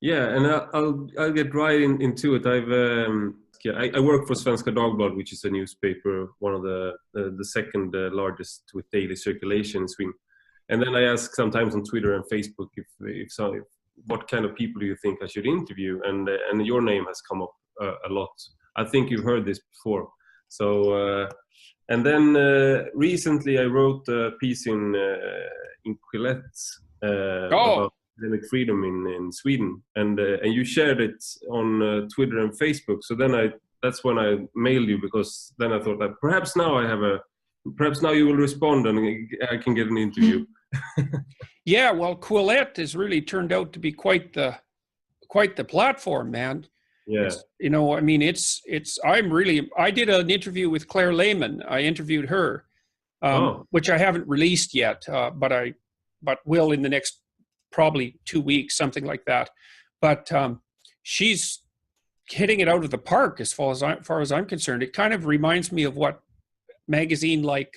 Yeah, and I'll get right into it. I work for Svenska Dagbladet, which is a newspaper, one of the second largest with daily circulation in Sweden. And then I ask sometimes on Twitter and Facebook if what kind of people do you think I should interview, and your name has come up a lot. I think you've heard this before. So and then recently I wrote a piece in Quillette about academic freedom in Sweden, and you shared it on Twitter and Facebook. So then that's when I mailed you, because then I thought that perhaps now you will respond and I can get an interview. Yeah, well, Quillette has really turned out to be quite the platform, man. Yeah. I mean, I did an interview with Claire Lehman. I interviewed her, which I haven't released yet, but will in the next probably 2 weeks, something like that. But she's hitting it out of the park as far as I'm concerned. It kind of reminds me of what magazine like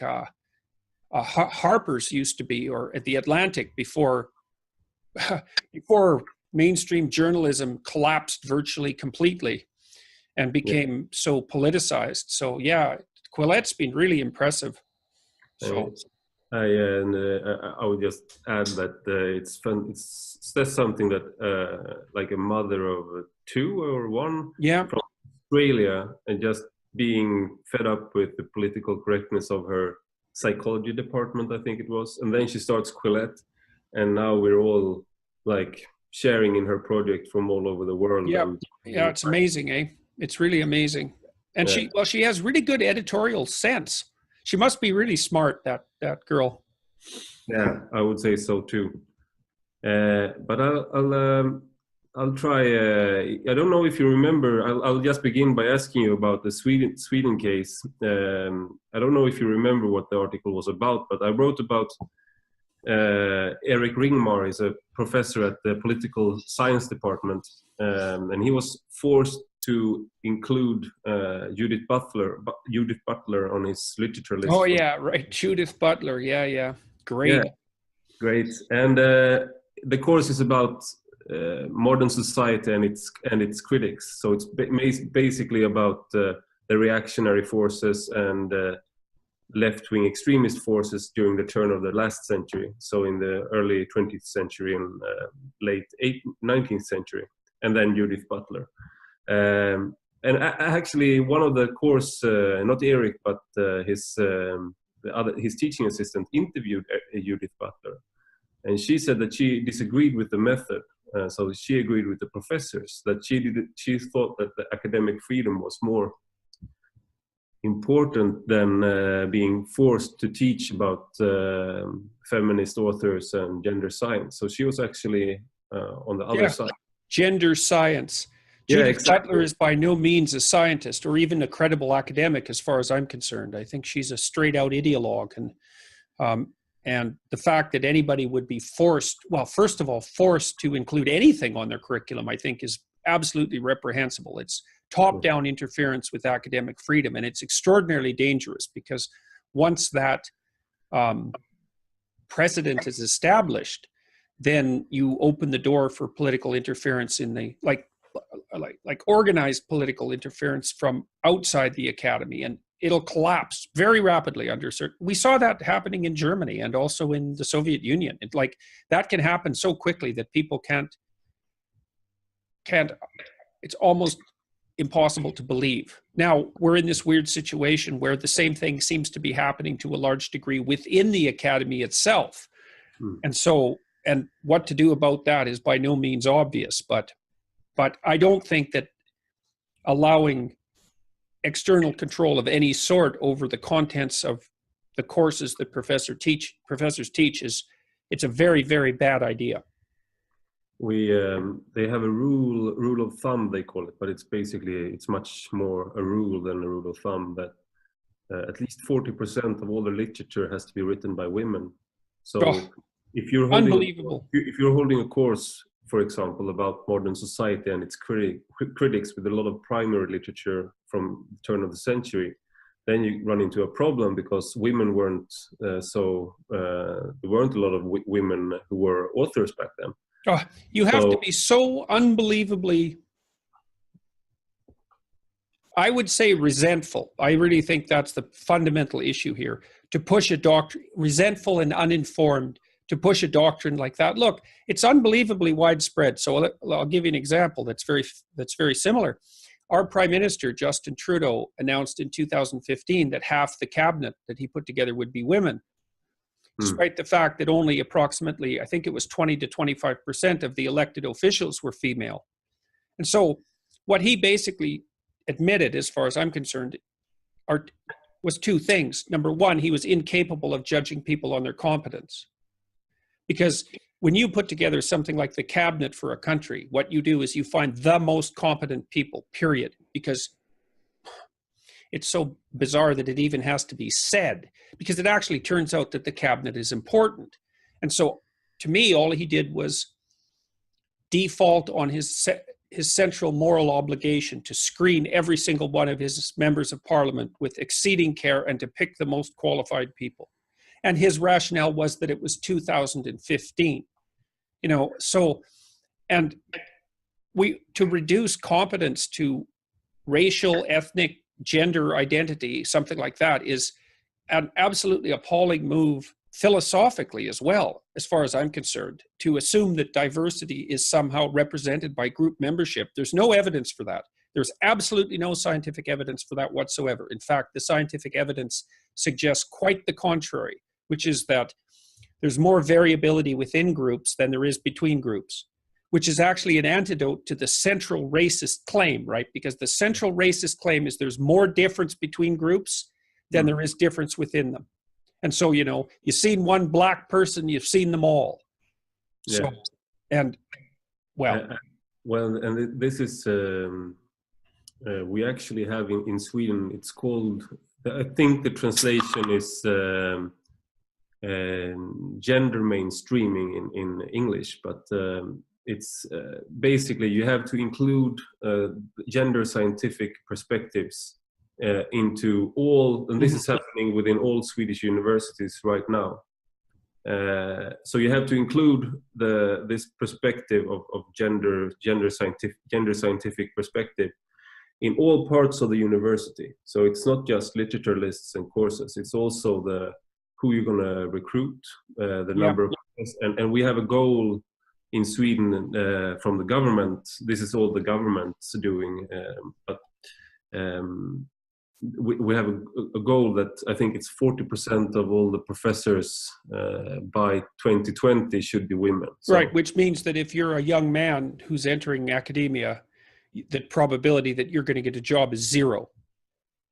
Harper's used to be, or at the Atlantic before mainstream journalism collapsed virtually completely and became so politicized. So yeah, Quillette's been really impressive. So I would just add that it's fun. That's something that like a mother of two or one from Australia, and just being fed up with the political correctness of her psychology department, I think it was, and then she starts Quillette, and now we're all like sharing in her project from all over the world. Yeah, it's amazing, eh? It's really amazing. And she has really good editorial sense. She must be really smart, that girl. Yeah, I would say so too. But I'll try. I don't know if you remember. I'll just begin by asking you about the Sweden case. I don't know if you remember what the article was about, but I wrote about Eric Ringmar. Is a professor at the political science department, and he was forced to include Judith Butler on his literature list. Oh yeah, right, Judith Butler. Yeah, great. Yeah, great. And the course is about modern society and its critics. So it's basically about the reactionary forces and left-wing extremist forces during the turn of the last century. So in the early 20th century and late 19th century, and then Judith Butler. And actually, one of the course, not Eric, but his teaching assistant interviewed Judith Butler, and she said that she disagreed with the method. So she agreed with the professors that she thought that the academic freedom was more important than being forced to teach about feminist authors and gender science. So she was actually on the other side. Gender science. Judith Butler is by no means a scientist or even a credible academic as far as I'm concerned. I think she's a straight out ideologue. And the fact that anybody would be forced to include anything on their curriculum, I think is absolutely reprehensible. It's top-down interference with academic freedom, and it's extraordinarily dangerous, because once that precedent is established, then you open the door for political interference in the like organized political interference from outside the academy, and it'll collapse very rapidly under certain. We saw that happening in Germany and also in the Soviet Union. That can happen so quickly that people can't. It's almost impossible to believe. Now we're in this weird situation where the same thing seems to be happening to a large degree within the academy itself, and what to do about that is by no means obvious. But I don't think that allowing external control of any sort over the contents of the courses that professors teach it's a very, very bad idea. They have a rule of thumb, they call it, but it's much more a rule than a rule of thumb, that at least 40% of all the literature has to be written by women. So if you're holding a course, for example, about modern society and its critics with a lot of primary literature from the turn of the century, then you run into a problem, because women weren't there weren't a lot of women who were authors back then. Oh, you have to be so unbelievably, I would say, resentful. I really think that's the fundamental issue here. To push a doctrine, resentful and uninformed, to push a doctrine like that. Look, it's unbelievably widespread. So I'll give you an example that's very similar. Our Prime Minister, Justin Trudeau, announced in 2015 that half the cabinet that he put together would be women, despite the fact that only approximately, I think it was 20 to 25% of the elected officials were female. And so what he basically admitted, as far as I'm concerned, was two things. Number one, he was incapable of judging people on their competence. Because when you put together something like the cabinet for a country, what you do is you find the most competent people, period. Because it's so bizarre that it even has to be said, because it actually turns out that the cabinet is important. And so to me, all he did was default on his central moral obligation to screen every single one of his members of parliament with exceeding care and to pick the most qualified people. And his rationale was that it was 2015. You know, so, and to reduce competence to racial, ethnic, gender identity, something like that, is an absolutely appalling move philosophically as well, as far as I'm concerned. To assume that diversity is somehow represented by group membership, there's no evidence for that. There's absolutely no scientific evidence for that whatsoever. In fact, the scientific evidence suggests quite the contrary, which is that there's more variability within groups than there is between groups, which is actually an antidote to the central racist claim, right? Because the central racist claim is there's more difference between groups than there is difference within them. And so, you know, you've seen one black person, you've seen them all. So, and well, and this is, we actually have in Sweden, it's called, I think the translation is gender mainstreaming in English, but it's basically you have to include gender scientific perspectives into all, and this is happening within all Swedish universities right now. So you have to include this perspective of gender scientific perspective in all parts of the university. So it's not just literature lists and courses; it's also who you're going to recruit, the number of, and we have a goal in Sweden from the government. This is all the government's doing, but we have a goal that I think it's 40% of all the professors by 2020 should be women. So, right, which means that if you're a young man who's entering academia, the probability that you're going to get a job is zero.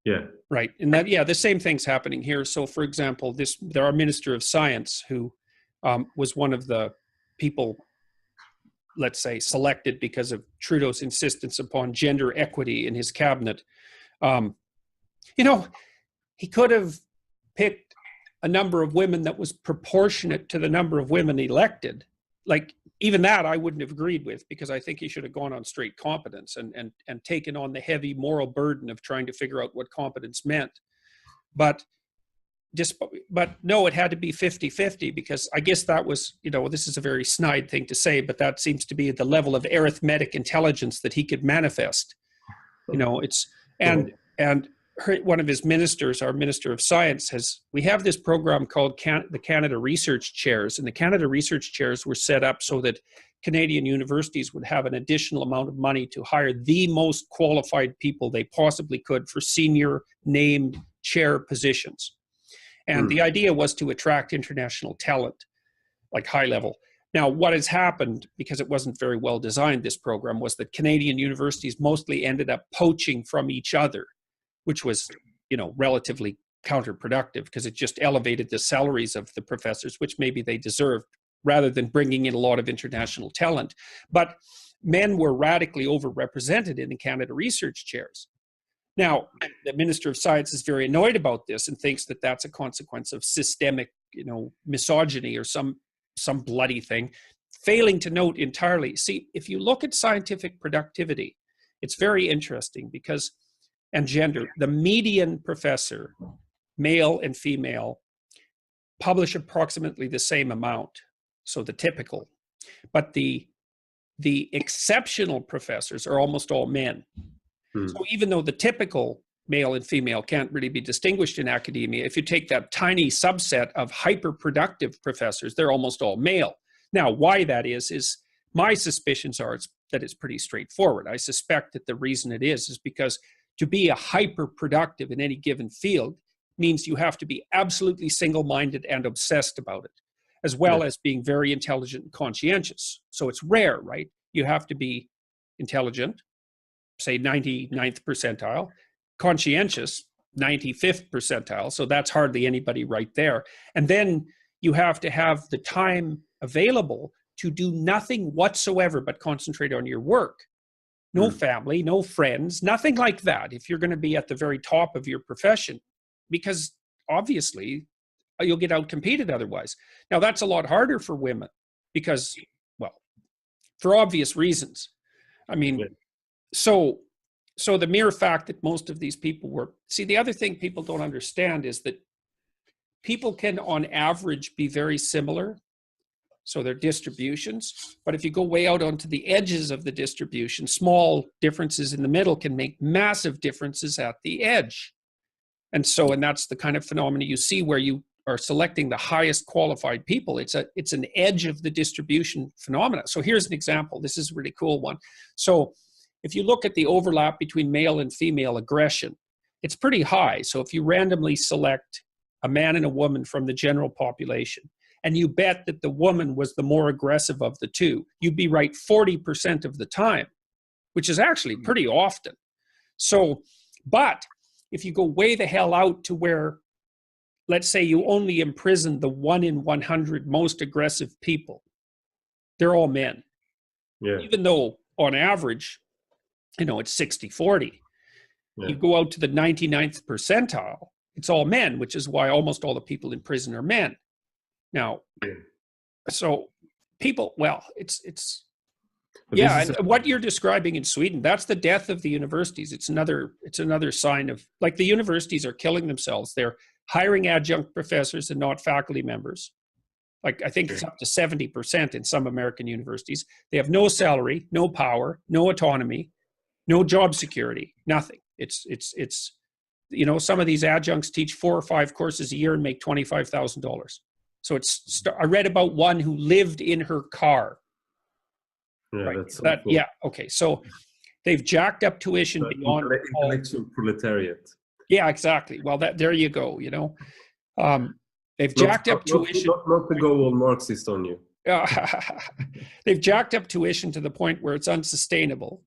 Yeah. Right. And that, the same thing's happening here. So for example, our Minister of Science, who was one of the people, let's say, selected because of Trudeau's insistence upon gender equity in his cabinet, you know, he could have picked a number of women that was proportionate to the number of women elected. Like, even that I wouldn't have agreed with, because I think he should have gone on straight competence and taken on the heavy moral burden of trying to figure out what competence meant. But no, it had to be 50-50, because I guess that was, you know, this is a very snide thing to say, but that seems to be the level of arithmetic intelligence that he could manifest. You know, it's, and one of his ministers, our Minister of Science, we have this program called the Canada Research Chairs, and the Canada Research Chairs were set up so that Canadian universities would have an additional amount of money to hire the most qualified people they possibly could for senior named chair positions. And the idea was to attract international talent, like high level. Now, what has happened, because it wasn't very well designed, this program, was that Canadian universities mostly ended up poaching from each other, which was, you know, relatively counterproductive, because it just elevated the salaries of the professors, which maybe they deserved, rather than bringing in a lot of international talent. But men were radically overrepresented in the Canada Research Chairs. Now, the Minister of Science is very annoyed about this and thinks that that's a consequence of systemic, you know, misogyny or some bloody thing, failing to note entirely. See, if you look at scientific productivity, it's very interesting, because, and gender, the median professor, male and female, publish approximately the same amount. So the typical But the exceptional professors are almost all men. So even though the typical male and female can't really be distinguished in academia, if you take that tiny subset of hyper-productive professors, they're almost all male. Now, why that is my suspicions are that it's pretty straightforward. I suspect that the reason it is because to be a hyper-productive in any given field means you have to be absolutely single-minded and obsessed about it, as well as being very intelligent and conscientious. So it's rare, right? You have to be intelligent, say 99th percentile, conscientious, 95th percentile. So that's hardly anybody right there. And then you have to have the time available to do nothing whatsoever but concentrate on your work. No family, no friends, nothing like that if you're going to be at the very top of your profession, because obviously you'll get outcompeted otherwise. Now, that's a lot harder for women because, well, for obvious reasons. I mean, so the mere fact that most of these people were, see, the other thing people don't understand is that people can, on average, be very similar. So they're distributions, but if you go way out onto the edges of the distribution, small differences in the middle can make massive differences at the edge. And that's the kind of phenomena you see where you are selecting the highest qualified people. It's an edge of the distribution phenomena. So here's an example. This is a really cool one. So if you look at the overlap between male and female aggression, it's pretty high. So if you randomly select a man and a woman from the general population, and you bet that the woman was the more aggressive of the two, you'd be right 40% of the time, which is actually pretty often. So, but if you go way the hell out to where, let's say you only imprison the 1 in 100 most aggressive people, they're all men. Yeah. Even though on average, it's 60-40. Yeah. You go out to the 99th percentile, it's all men, which is why almost all the people in prison are men. Now, so people, well, it's yeah, and what you're describing in Sweden, that's the death of the universities. It's another sign of, like, the universities are killing themselves. They're hiring adjunct professors and not faculty members. Like, I think it's up to 70% in some American universities. They have no salary, no power, no autonomy, no job security, nothing. It's some of these adjuncts teach 4 or 5 courses a year and make $25,000. So I read about one who lived in her car. Yeah, right. That's yeah. Okay. So they've jacked up tuition beyond intellectual proletariat. Yeah, exactly. Well, there you go. They've jacked up tuition. Not to go all Marxist on you. They've jacked up tuition to the point where it's unsustainable.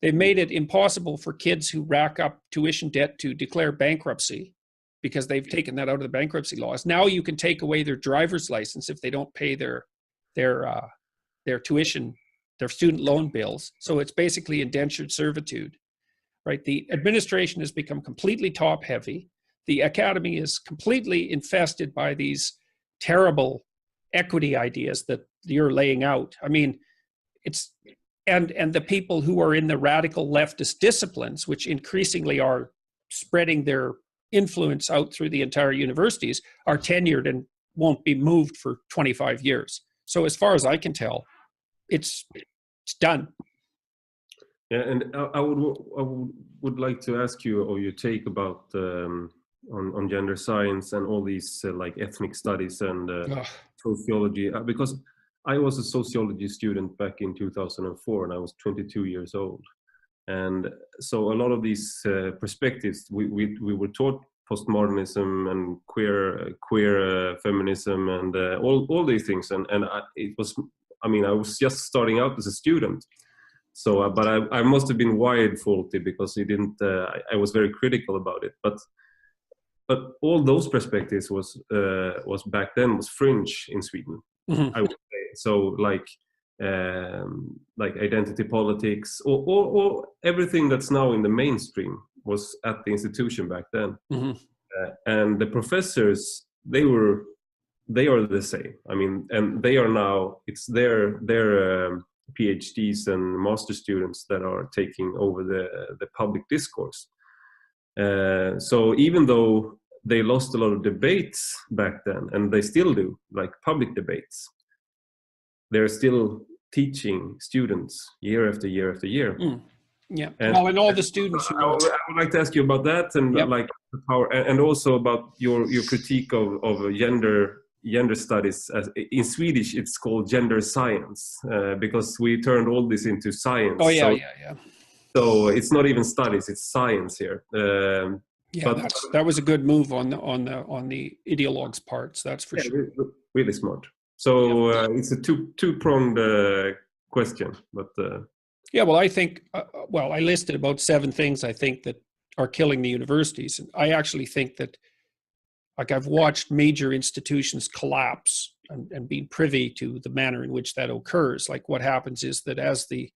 They've made it impossible for kids who rack up tuition debt to declare bankruptcy, because they've taken that out of the bankruptcy laws. Now you can take away their driver's license if they don't pay their tuition, their student loan bills. So it's basically indentured servitude, right? The administration has become completely top heavy. The academy is completely infested by these terrible equity ideas that you're laying out. I mean, and the people who are in the radical leftist disciplines, which increasingly are spreading their influence out through the entire universities, are tenured and won't be moved for 25 years. So as far as I can tell, it's done. Yeah, and I would like to ask you, or your take about on gender science and all these like ethnic studies and sociology, because I was a sociology student back in 2004 and I was 22 years old. And so a lot of these perspectives, we were taught postmodernism and queer feminism and all these things. And I was just starting out as a student. So, but I must have been wired faulty because I was very critical about it. But all those perspectives was back then was fringe in Sweden, mm-hmm. I would say. So like identity politics or everything that's now in the mainstream was at the institution back then. Mm-hmm. And the professors, they are the same. I mean, and they are now, it's their PhDs and master students that are taking over the public discourse. So even though they lost a lot of debates back then, and they still do, like public debates, they're still teaching students year after year after year. Yeah. And, well, and all the students who I would like to ask you about that, and like the power, and also about your critique of gender studies. In Swedish, it's called gender science, because we turned all this into science. Oh yeah, so, So it's not even studies; it's science here. But that was a good move on the ideologues' parts. That's for sure. Really smart. So it's a two-pronged question, but. Yeah, well, I think, I listed about 7 things I think that are killing the universities. And I actually think that, like, I've watched major institutions collapse and been privy to the manner in which that occurs. Like, what happens is that as the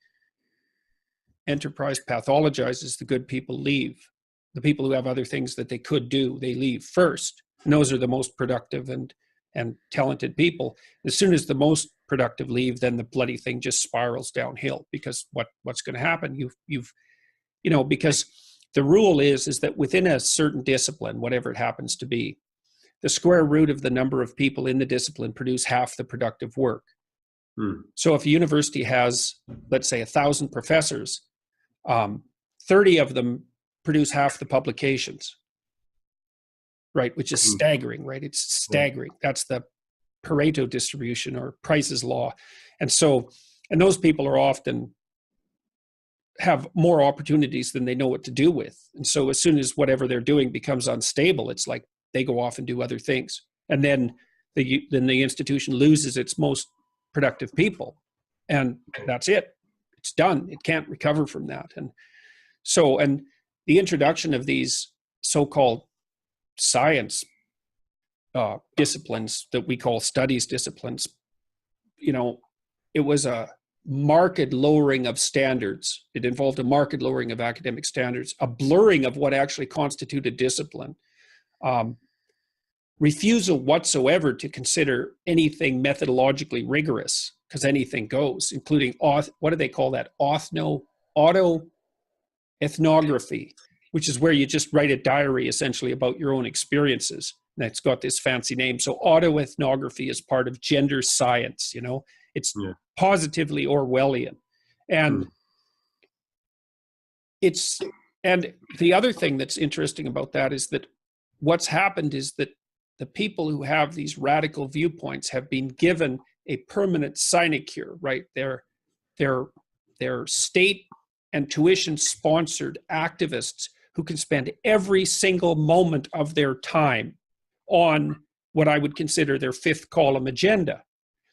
enterprise pathologizes, the good people leave. The people who have other things that they could do, they leave first. And those are the most productive and talented people. As soon as the most productive leave, then the bloody thing just spirals downhill, because what's going to happen? Because the rule is that within a certain discipline, whatever it happens to be, the square root of the number of people in the discipline produce half the productive work. So if a university has, let's say, 1,000 professors, 30 of them produce half the publications. Right, which is staggering, right? It's staggering. That's the Pareto distribution, or Price's law. And those people are often have more opportunities than they know what to do with. And so as soon as whatever they're doing becomes unstable, it's like they go off and do other things. And then the institution loses its most productive people. And that's it. It's done. It can't recover from that. And the introduction of these so-called science disciplines that we call studies disciplines, it was a marked lowering of standards. It involved a marked lowering of academic standards, a blurring of what actually constituted discipline, refusal whatsoever to consider anything methodologically rigorous, because anything goes, including what do they call that? Autoethnography, which is where you just write a diary essentially about your own experiences. And it's got this fancy name. So autoethnography is part of gender science, it's positively Orwellian. And and the other thing that's interesting about that is that what's happened is that the people who have these radical viewpoints have been given a permanent sinecure, right? They're state and tuition sponsored activists who can spend every single moment of their time on what I would consider their 5th column agenda.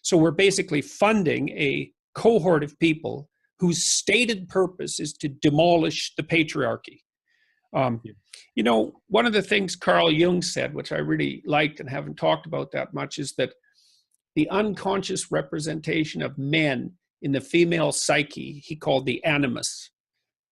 So we're basically funding a cohort of people whose stated purpose is to demolish the patriarchy. One of the things Carl Jung said, which I really liked and haven't talked about that much, is that the unconscious representation of men in the female psyche, he called the animus.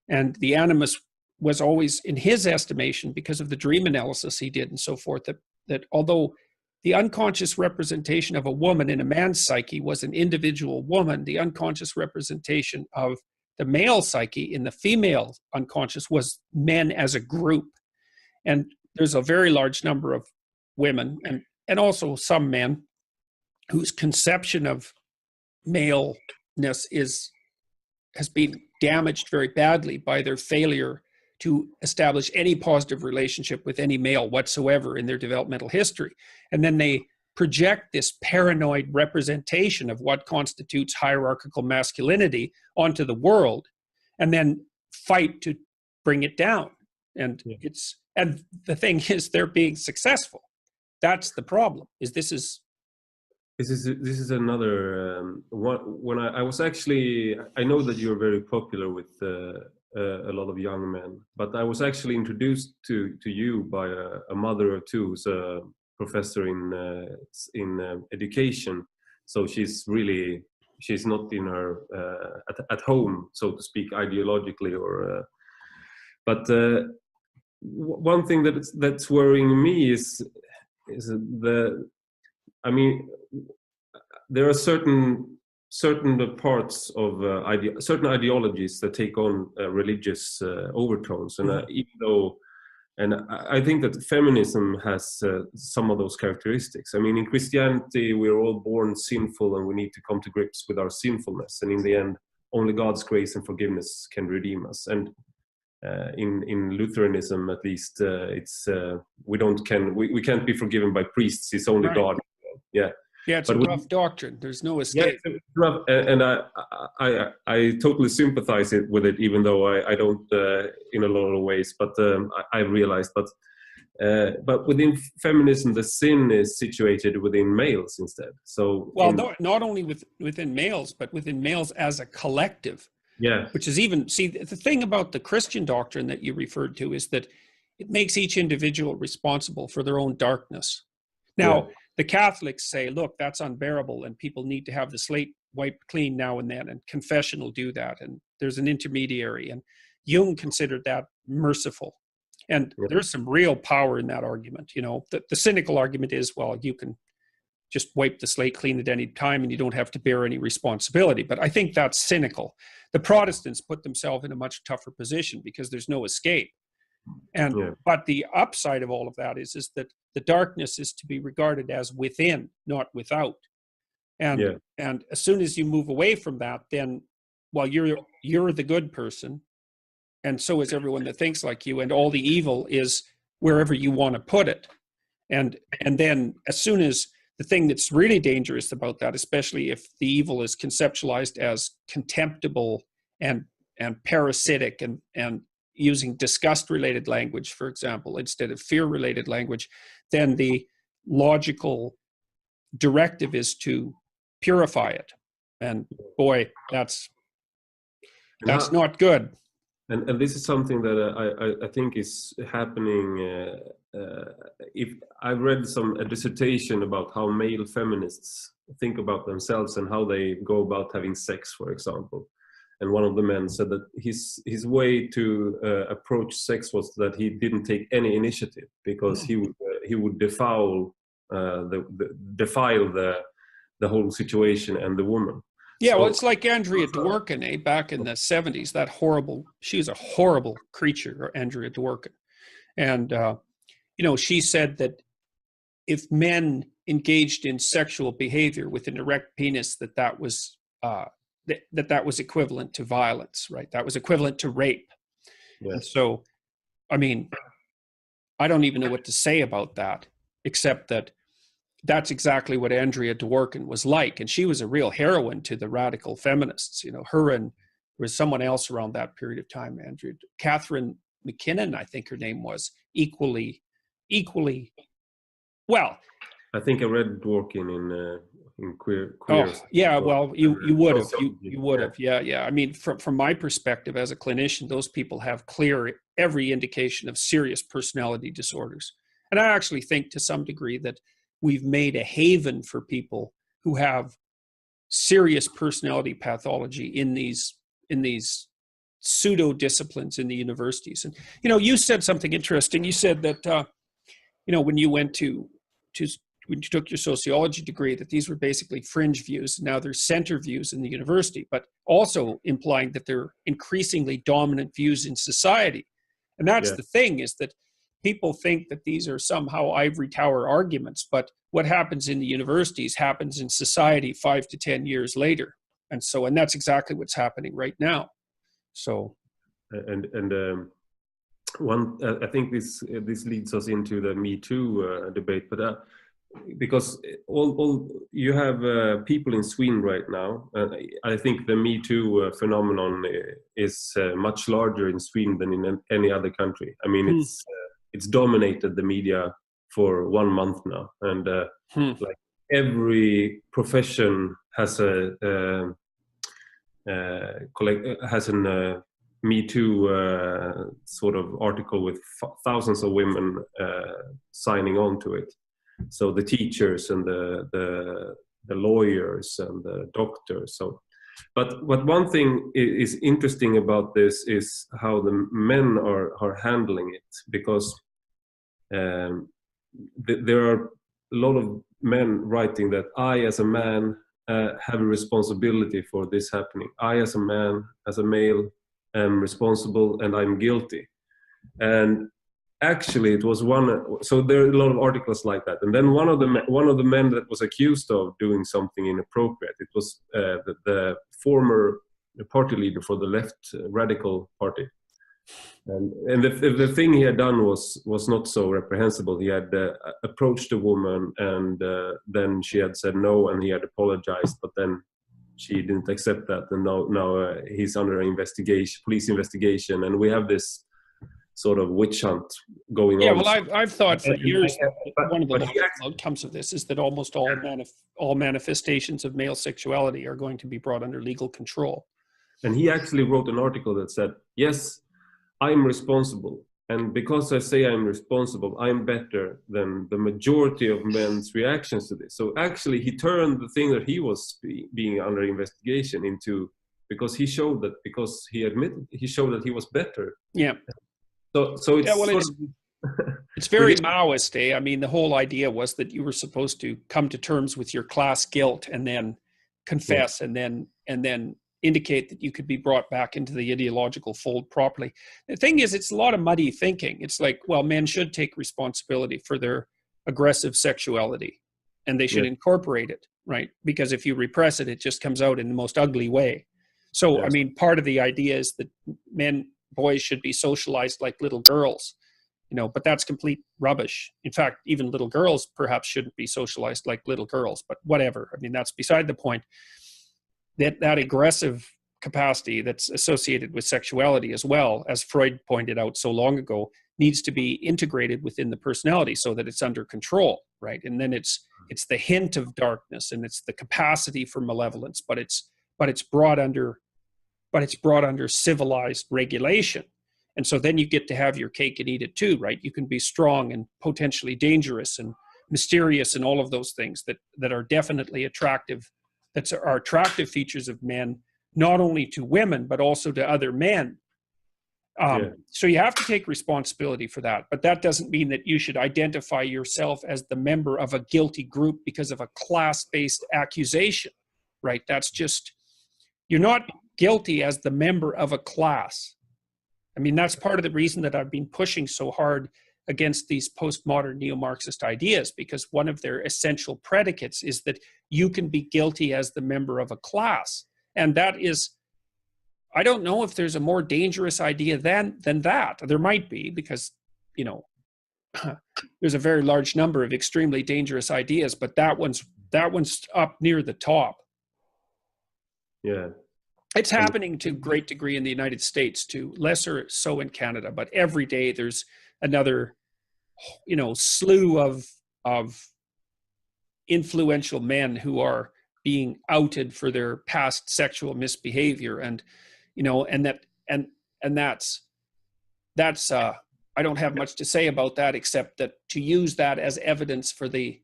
And the animus was always, in his estimation, because of the dream analysis he did and so forth, that although the unconscious representation of a woman in a man's psyche was an individual woman, the unconscious representation of the male psyche in the female unconscious was men as a group. And there's a very large number of women and also some men whose conception of maleness has been damaged very badly by their failure to establish any positive relationship with any male whatsoever in their developmental history. And then they project this paranoid representation of what constitutes hierarchical masculinity onto the world, and then fight to bring it down. And and the thing is, they're being successful. That's the problem. This is another one. When I was actually, I know that you're very popular with a lot of young men, but I was actually introduced to you by a mother of two, who's a professor in education. So she's not in her at home, so to speak, ideologically, or but one thing that's worrying me is there are certain parts of certain ideologies that take on religious overtones, and even though And I think that feminism has some of those characteristics. I mean, in Christianity, we're all born sinful and we need to come to grips with our sinfulness. And in the end, only God's grace and forgiveness can redeem us. And in Lutheranism, at least, we can't be forgiven by priests. It's only God. Yeah. Yeah, it's a rough doctrine. There's no escape. Yeah, it's rough, and I totally sympathize with it, even though I don't in a lot of ways. But I realized, but within feminism, the sin is situated within males instead. So not only within males, but within males as a collective. Yeah. Which is even, see, the thing about the Christian doctrine that you referred to is that it makes each individual responsible for their own darkness. Now, the Catholics say, look, that's unbearable and people need to have the slate wiped clean now and then, and confession will do that. And there's an intermediary. And Jung considered that merciful. And there's some real power in that argument. You know, the cynical argument is, well, you can just wipe the slate clean at any time and you don't have to bear any responsibility. But I think that's cynical. The Protestants put themselves in a much tougher position because there's no escape. And but the upside of all of that is that the darkness is to be regarded as within, not without. And as soon as you move away from that, then, well, you're the good person, and so is everyone that thinks like you, and all the evil is wherever you want to put it. And then as soon as the thing that's really dangerous about that, especially if the evil is conceptualized as contemptible and parasitic and using disgust-related language, for example, instead of fear-related language, then the logical directive is to purify it. And boy, that's not good. And this is something that I think is happening. If I've read a dissertation about how male feminists think about themselves and how they go about having sex, for example. And one of the men said that his way to approach sex was that he didn't take any initiative, because he would defile the whole situation and the woman. Yeah, well, it's like Andrea Dworkin, back in the 70s. She was a horrible creature, Andrea Dworkin. And, she said that if men engaged in sexual behavior with an erect penis, that was equivalent to violence, right? That was equivalent to rape. Yes. And so, I mean, I don't even know what to say about that, except that that's exactly what Andrea Dworkin was like. And she was a real heroine to the radical feminists. You know, her and there was someone else around that period of time, Catherine McKinnon, I think her name was, equally well. I think I read Dworkin in queer. Oh, yeah, well, you would have. You would have. Yeah. I mean, from my perspective as a clinician, those people have every indication of serious personality disorders. And I actually think to some degree that we've made a haven for people who have serious personality pathology in these pseudo disciplines in the universities. And you said something interesting. You said that when you went when you took your sociology degree, that these were basically fringe views. Now they're center views in the university, but also implying that they're increasingly dominant views in society. And that's the thing, is that people think that these are somehow ivory tower arguments, but what happens in the universities happens in society 5 to 10 years later. And that's exactly what's happening right now. So, I think this leads us into the Me Too debate, but because all you have people in Sweden right now, I think the Me Too phenomenon is much larger in Sweden than in any other country. I mean, it's dominated the media for 1 month now, and like every profession has an Me Too sort of article with thousands of women signing on to it. So the teachers and the lawyers and the doctors. So, but one thing is interesting about this is how the men are handling it, because there are a lot of men writing that I, as a man, have a responsibility for this happening. I, as a man, as a male, am responsible and I'm guilty. And actually it was one. So there are a lot of articles like that, and then one of the men that was accused of doing something inappropriate. It was the former party leader for the left radical party. And the thing he had done was not so reprehensible. He had approached a woman, and then she had said no, and he had apologized, but then she didn't accept that, and now he's under investigation, police investigation, and we have this sort of witch hunt going on. Yeah, well, I've thought for years one of the outcomes of this is that almost all manifestations of male sexuality are going to be brought under legal control. And he actually wrote an article that said, yes, I'm responsible. And because I say I'm responsible, I'm better than the majority of men's reactions to this. So actually, he turned the thing that he was being under investigation into, because he showed that, because he showed that he was better. Yeah. So it's, yeah, well, it's very Maoist, eh? I mean, the whole idea was that you were supposed to come to terms with your class guilt and then confess, and then indicate that you could be brought back into the ideological fold properly. The thing is, it's a lot of muddy thinking. It's like, well, men should take responsibility for their aggressive sexuality, and they should incorporate it, right? Because if you repress it, it just comes out in the most ugly way. So, I mean, part of the idea is that boys should be socialized like little girls, but that's complete rubbish. In fact, even little girls perhaps shouldn't be socialized like little girls, but whatever. I mean, that's beside the point. That aggressive capacity that's associated with sexuality as well, as Freud pointed out so long ago, needs to be integrated within the personality so that it's under control, right? And then it's the hint of darkness, and it's the capacity for malevolence, but it's brought under civilized regulation. And so then you get to have your cake and eat it too, right? You can be strong and potentially dangerous and mysterious and all of those things that are definitely attractive. That are attractive features of men, not only to women, but also to other men. So you have to take responsibility for that. But that doesn't mean that you should identify yourself as the member of a guilty group because of a class-based accusation, right? That's just, you're not guilty as the member of a class. I mean, that's part of the reason that I've been pushing so hard against these postmodern neo-Marxist ideas, because one of their essential predicates is that you can be guilty as the member of a class. And that is, I don't know if there's a more dangerous idea than that. There might be, because, there's a very large number of extremely dangerous ideas, but that one's up near the top. Yeah. It's happening to a great degree in the United States, too, lesser so in Canada, but every day there's another, slew of influential men who are being outed for their past sexual misbehavior, and that's I don't have much to say about that, except that to use that as evidence for the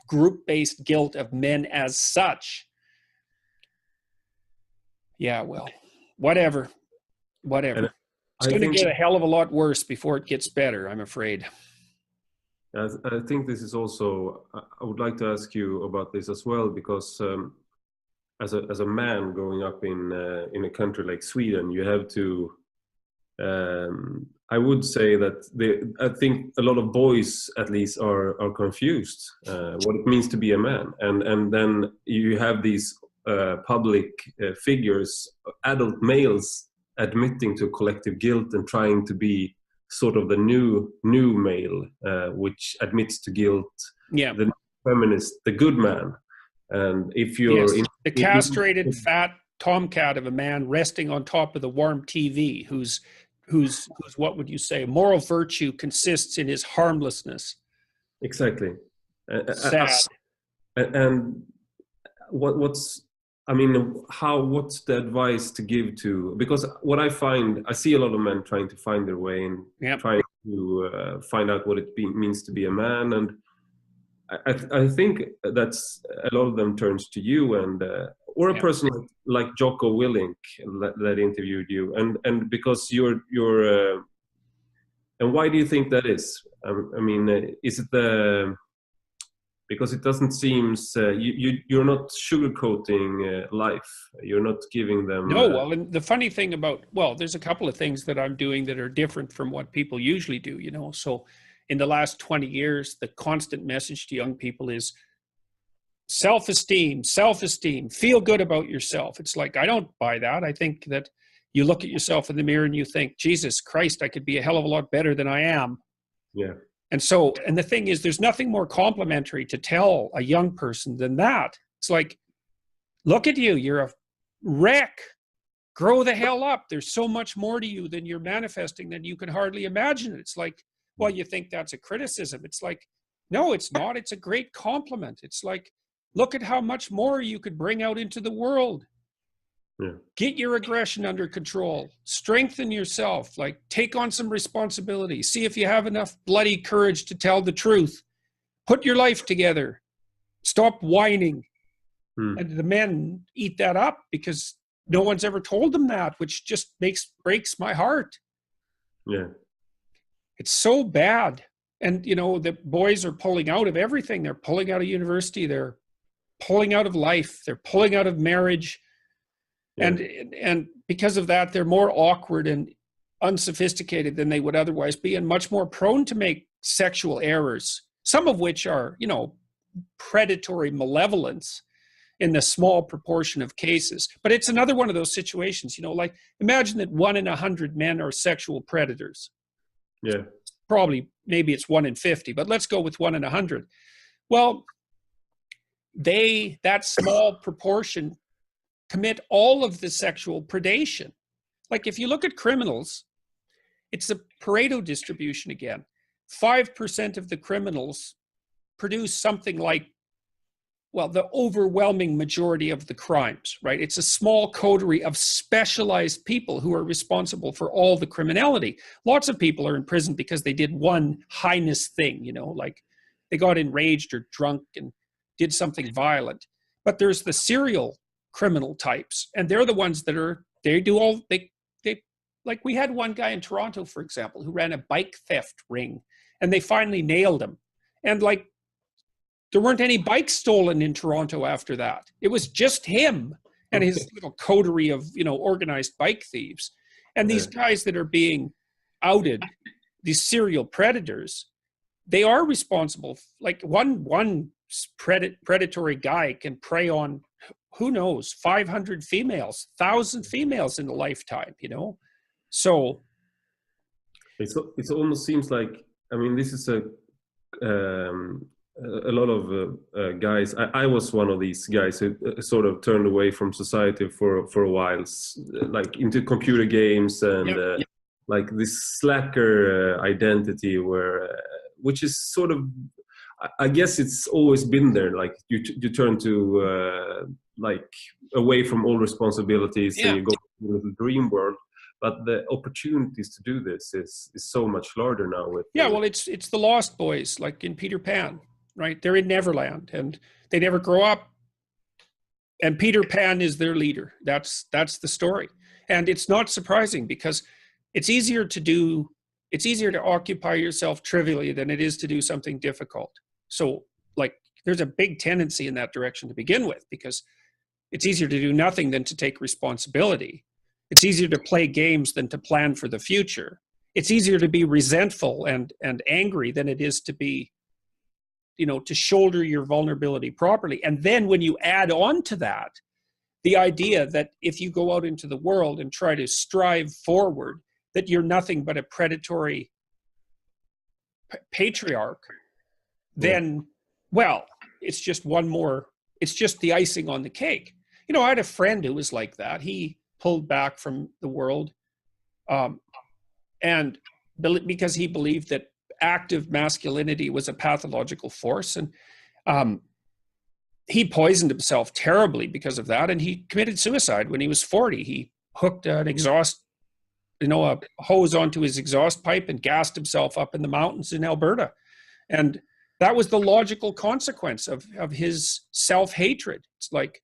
group-based guilt of men as such. Yeah, well, whatever. It's going to get a hell of a lot worse before it gets better, I'm afraid. I think this is also, I would like to ask you about this as well, because as a man growing up in a country like Sweden, you have to, I would say that I think a lot of boys at least are confused what it means to be a man. And then you have these public figures, adult males, admitting to collective guilt and trying to be sort of the new male, which admits to guilt, the feminist, the good man. And if you're the castrated fat tomcat of a man resting on top of the warm TV, whose what would you say, moral virtue consists in his harmlessness. Exactly. Sad. And what's the advice to give to, because what I see a lot of men trying to find their way and trying to find out what it means to be a man. And I think that's a lot of them turns to you and, or a person like Joko Willink that interviewed you. And because you're and why do you think that is? I mean, is it because it doesn't seem you're not sugarcoating life. You're not giving them. No, well, and the funny thing about, well, there's a couple of things that I'm doing that are different from what people usually do, you know. So in the last 20 years, the constant message to young people is self-esteem, feel good about yourself. It's like, I don't buy that. I think that you look at yourself in the mirror and you think, Jesus Christ, I could be a hell of a lot better than I am. Yeah. And so, and the thing is, there's nothing more complimentary to tell a young person than that. It's like, look at you, you're a wreck. Grow the hell up. There's so much more to you than you're manifesting than you can hardly imagine. It's like, well, you think that's a criticism. It's like, no, it's not. It's a great compliment. It's like, look at how much more you could bring out into the world. Yeah. Get your aggression under control. Strengthen yourself. Like, take on some responsibility. See if you have enough bloody courage to tell the truth. Put your life together. Stop whining. And the men eat that up because no one's ever told them that, which just breaks my heart. Yeah. It's so bad. And, you know, the boys are pulling out of everything. They're pulling out of university. They're pulling out of life. They're pulling out of marriage. Yeah. And because of that, they're more awkward and unsophisticated than they would otherwise be, and much more prone to make sexual errors, some of which are, you know, predatory malevolence in the small proportion of cases. But it's another one of those situations, you know, like, imagine that 1 in 100 men are sexual predators. Yeah. Probably, maybe it's 1 in 50, but let's go with 1 in 100. Well, that small proportion commit all of the sexual predation. Like, if you look at criminals, it's a Pareto distribution again. 5% of the criminals produce something like, well, the overwhelming majority of the crimes, right? It's a small coterie of specialized people who are responsible for all the criminality. Lots of people are in prison because they did one heinous thing, you know, like they got enraged or drunk and did something violent. But there's the serial criminal types, and they're the ones that like, we had one guy in Toronto, for example, who ran a bike theft ring, and they finally nailed him. And like, there weren't any bikes stolen in Toronto after that. It was just him and his little coterie of, you know, organized bike thieves. And these guys that are being outed, these serial predators, they are responsible. Like, one predatory guy can prey on, who knows, 500 females, 1,000 females in a lifetime, you know? So it almost seems like, I mean, this is a lot of guys. I was one of these guys who sort of turned away from society for a while, like into computer games and like this slacker identity, which is sort of, I guess it's always been there. Like, you turn to like away from all responsibilities and you go to the dream world. But the opportunities to do this is so much larger now. Well, it's the Lost Boys, like in Peter Pan, right? They're in Neverland and they never grow up. And Peter Pan is their leader. That's the story. And it's not surprising, because it's easier to occupy yourself trivially than it is to do something difficult. So, like, there's a big tendency in that direction to begin with, because it's easier to do nothing than to take responsibility. It's easier to play games than to plan for the future. It's easier to be resentful and angry than it is to be, you know, to shoulder your vulnerability properly. And then when you add on to that, the idea that if you go out into the world and try to strive forward, that you're nothing but a predatory patriarch, then, well, it's just it's just the icing on the cake. You know, I had a friend who was like that. He pulled back from the world, and because he believed that active masculinity was a pathological force, and he poisoned himself terribly because of that, and he committed suicide when he was 40. He hooked an a hose onto his exhaust pipe and gassed himself up in the mountains in Alberta. And that was the logical consequence of his self-hatred. It's like,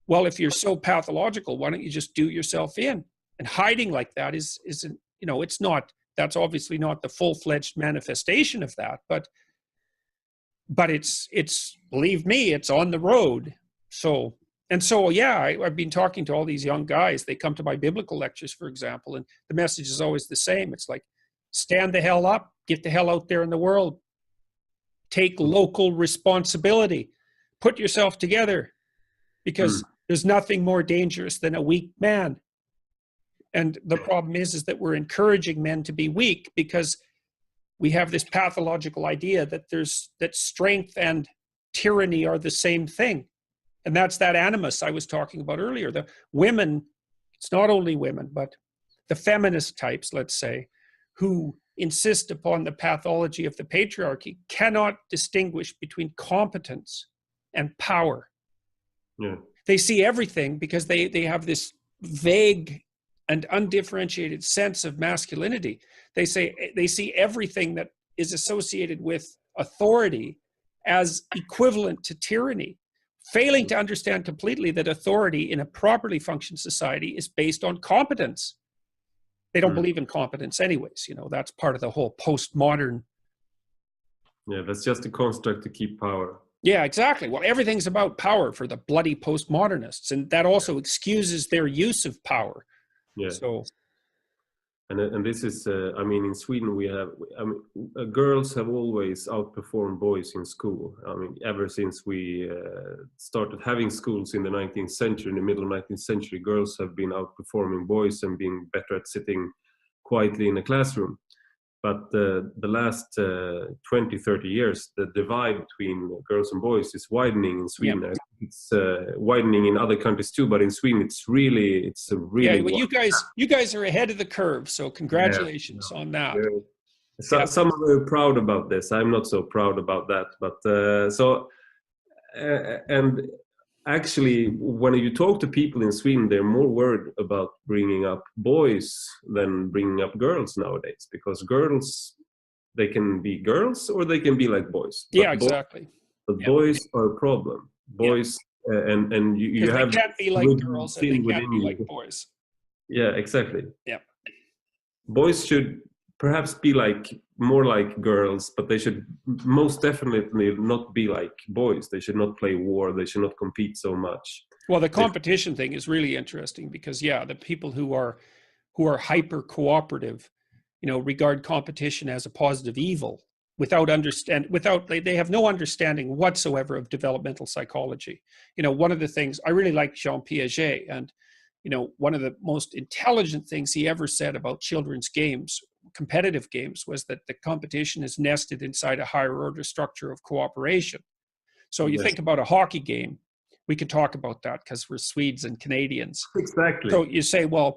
well, if you're so pathological, why don't you just do yourself in? And hiding like that isn't, you know, it's not, that's obviously not the full-fledged manifestation of that, but but it's believe me, it's on the road. So yeah, I've been talking to all these young guys. They come to my biblical lectures, for example, and the message is always the same. It's like, stand the hell up, get the hell out there in the world, take local responsibility, put yourself together, because there's nothing more dangerous than a weak man. And the problem is that we're encouraging men to be weak because we have this pathological idea that strength and tyranny are the same thing. And that's that animus I was talking about earlier. The women, it's not only women, but the feminist types, let's say, who insist upon the pathology of the patriarchy, cannot distinguish between competence and power. Yeah. They see everything because they have this vague and undifferentiated sense of masculinity. They see everything that is associated with authority as equivalent to tyranny, failing to understand completely that authority in a properly functioning society is based on competence. They don't believe in competence anyways. You know, that's part of the whole postmodern. Yeah, that's just a construct to keep power. Yeah, exactly. Well, everything's about power for the bloody postmodernists, and that also excuses their use of power. Yeah. So, and this is, I mean, in Sweden we have, I mean, girls have always outperformed boys in school. I mean, ever since we started having schools in the 19th century, in the middle of 19th century, girls have been outperforming boys and being better at sitting quietly in a classroom. But the last 20, 30 years, the divide between girls and boys is widening in Sweden. Yeah. It's widening in other countries too, but in Sweden, it's a really yeah. Well, you guys are ahead of the curve, so congratulations on that. Yeah. Some are very proud about this. I'm not so proud about that, but and actually, when you talk to people in Sweden, they're more worried about bringing up boys than bringing up girls nowadays, because girls, they can be girls or they can be like boys. Yeah, exactly. But boys are a problem. Boys, and you have... They can't be like girls and they can't be like boys. Yeah, exactly. Yeah. Boys should perhaps be more like girls, but they should most definitely not be like boys. They should not play war. They should not compete so much. Well, the competition thing is really interesting because, yeah, the people who are hyper cooperative, you know, regard competition as a positive evil they have no understanding whatsoever of developmental psychology. You know, one of the things I really like Jean Piaget, and you know, one of the most intelligent things he ever said about children's games, competitive games, was that the competition is nested inside a higher order structure of cooperation. So you think about a hockey game, we could talk about that because we're Swedes and Canadians. Exactly. So you say, well,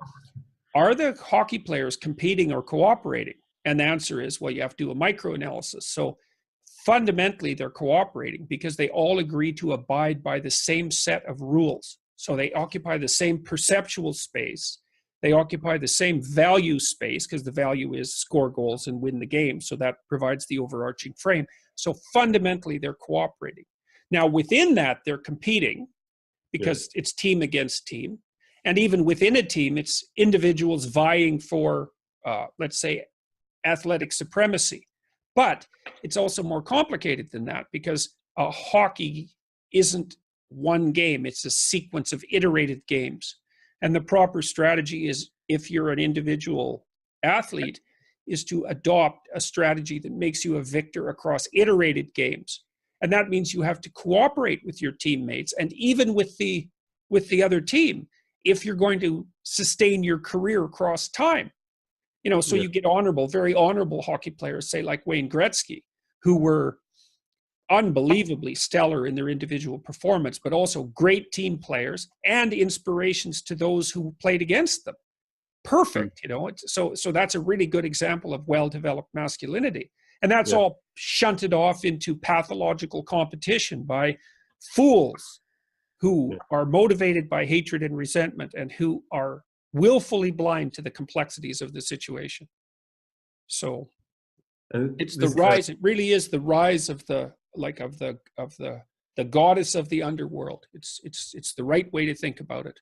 are the hockey players competing or cooperating? And the answer is, well, you have to do a microanalysis. So fundamentally, they're cooperating because they all agree to abide by the same set of rules. So they occupy the same perceptual space. They occupy the same value space because the value is score goals and win the game. So that provides the overarching frame. So fundamentally, they're cooperating. Now, within that, they're competing because it's team against team. And even within a team, it's individuals vying for, let's say, athletic supremacy. But it's also more complicated than that because hockey isn't one game. It's a sequence of iterated games. And the proper strategy is, if you're an individual athlete, is to adopt a strategy that makes you a victor across iterated games. And that means you have to cooperate with your teammates and even with the other team if you're going to sustain your career across time. You know, so you get very honorable hockey players, say like Wayne Gretzky, who were unbelievably stellar in their individual performance, but also great team players and inspirations to those who played against them. Perfect, you know. So that's a really good example of well-developed masculinity. And that's all shunted off into pathological competition by fools who are motivated by hatred and resentment and who are willfully blind to the complexities of the situation. So it's the rise. It really is the rise of the goddess of the underworld. It's the right way to think about it.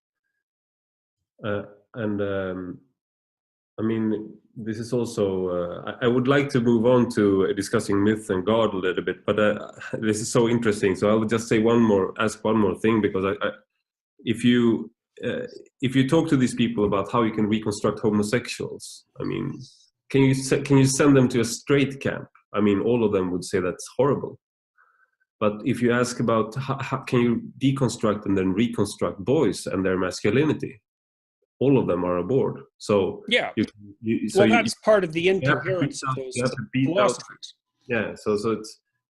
I mean, this is also, I would like to move on to discussing myth and God a little bit, but this is so interesting. So I'll just say ask one more thing, because if you talk to these people about how you can reconstruct homosexuals, I mean, can you send them to a straight camp? I mean, all of them would say that's horrible. But if you ask about how can you deconstruct and then reconstruct boys and their masculinity, all of them are aboard. So yeah, that's part of the incoherence of those philosophers. Yeah, so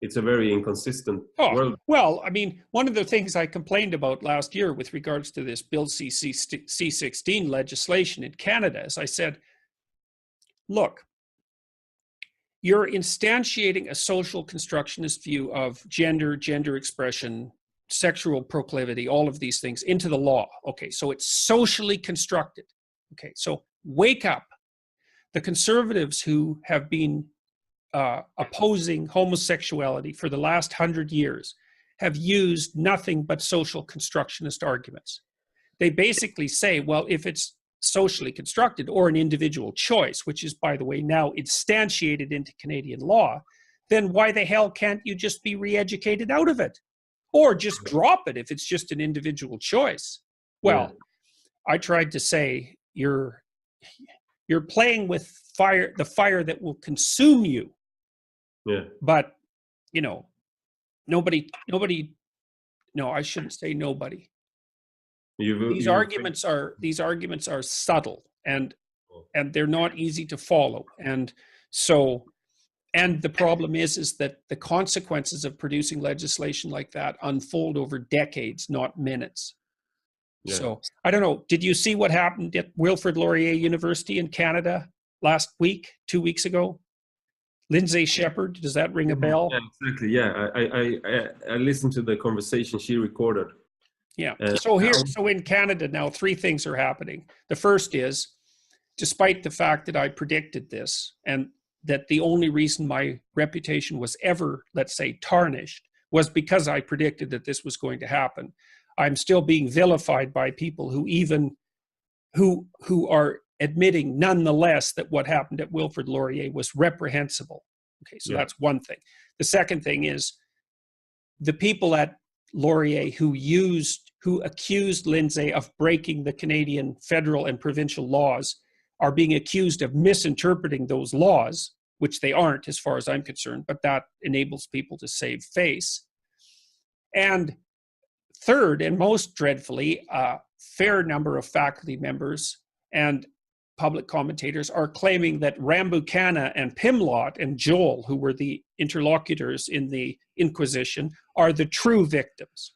it's a very inconsistent world. Well, I mean, one of the things I complained about last year with regards to this Bill C-16 legislation in Canada is I said, look, you're instantiating a social constructionist view of gender expression, sexual proclivity, all of these things into the law. Okay, so it's socially constructed. Okay, so wake up. The conservatives who have been opposing homosexuality for the last 100 years have used nothing but social constructionist arguments. They basically say, well, if it's socially constructed or an individual choice, which is, by the way, now instantiated into Canadian law, then why the hell can't you just be re-educated out of it? Or just drop it if it's just an individual choice. Well, I tried to say you're playing with fire, the fire that will consume you. Yeah. But, you know, nobody, no, I shouldn't say nobody. These arguments are subtle and they're not easy to follow. And so, and the problem is that the consequences of producing legislation like that unfold over decades, not minutes. Yeah. So I don't know. Did you see what happened at Wilfrid Laurier University in Canada last week, 2 weeks ago? Lindsay Shepherd, does that ring a bell? Yeah, exactly. Yeah, I listened to the conversation she recorded. Yeah. So in Canada now, 3 things are happening. The first is, despite the fact that I predicted this and that the only reason my reputation was ever, let's say, tarnished was because I predicted that this was going to happen, I'm still being vilified by people who are admitting nonetheless that what happened at Wilfrid Laurier was reprehensible. Okay, so that's one thing. The second thing is the people at Laurier who accused Lindsay of breaking the Canadian federal and provincial laws are being accused of misinterpreting those laws, which they aren't as far as I'm concerned, but that enables people to save face. And third, and most dreadfully, a fair number of faculty members and public commentators are claiming that Rambukkana and Pimlott and Joel, who were the interlocutors in the Inquisition, are the true victims.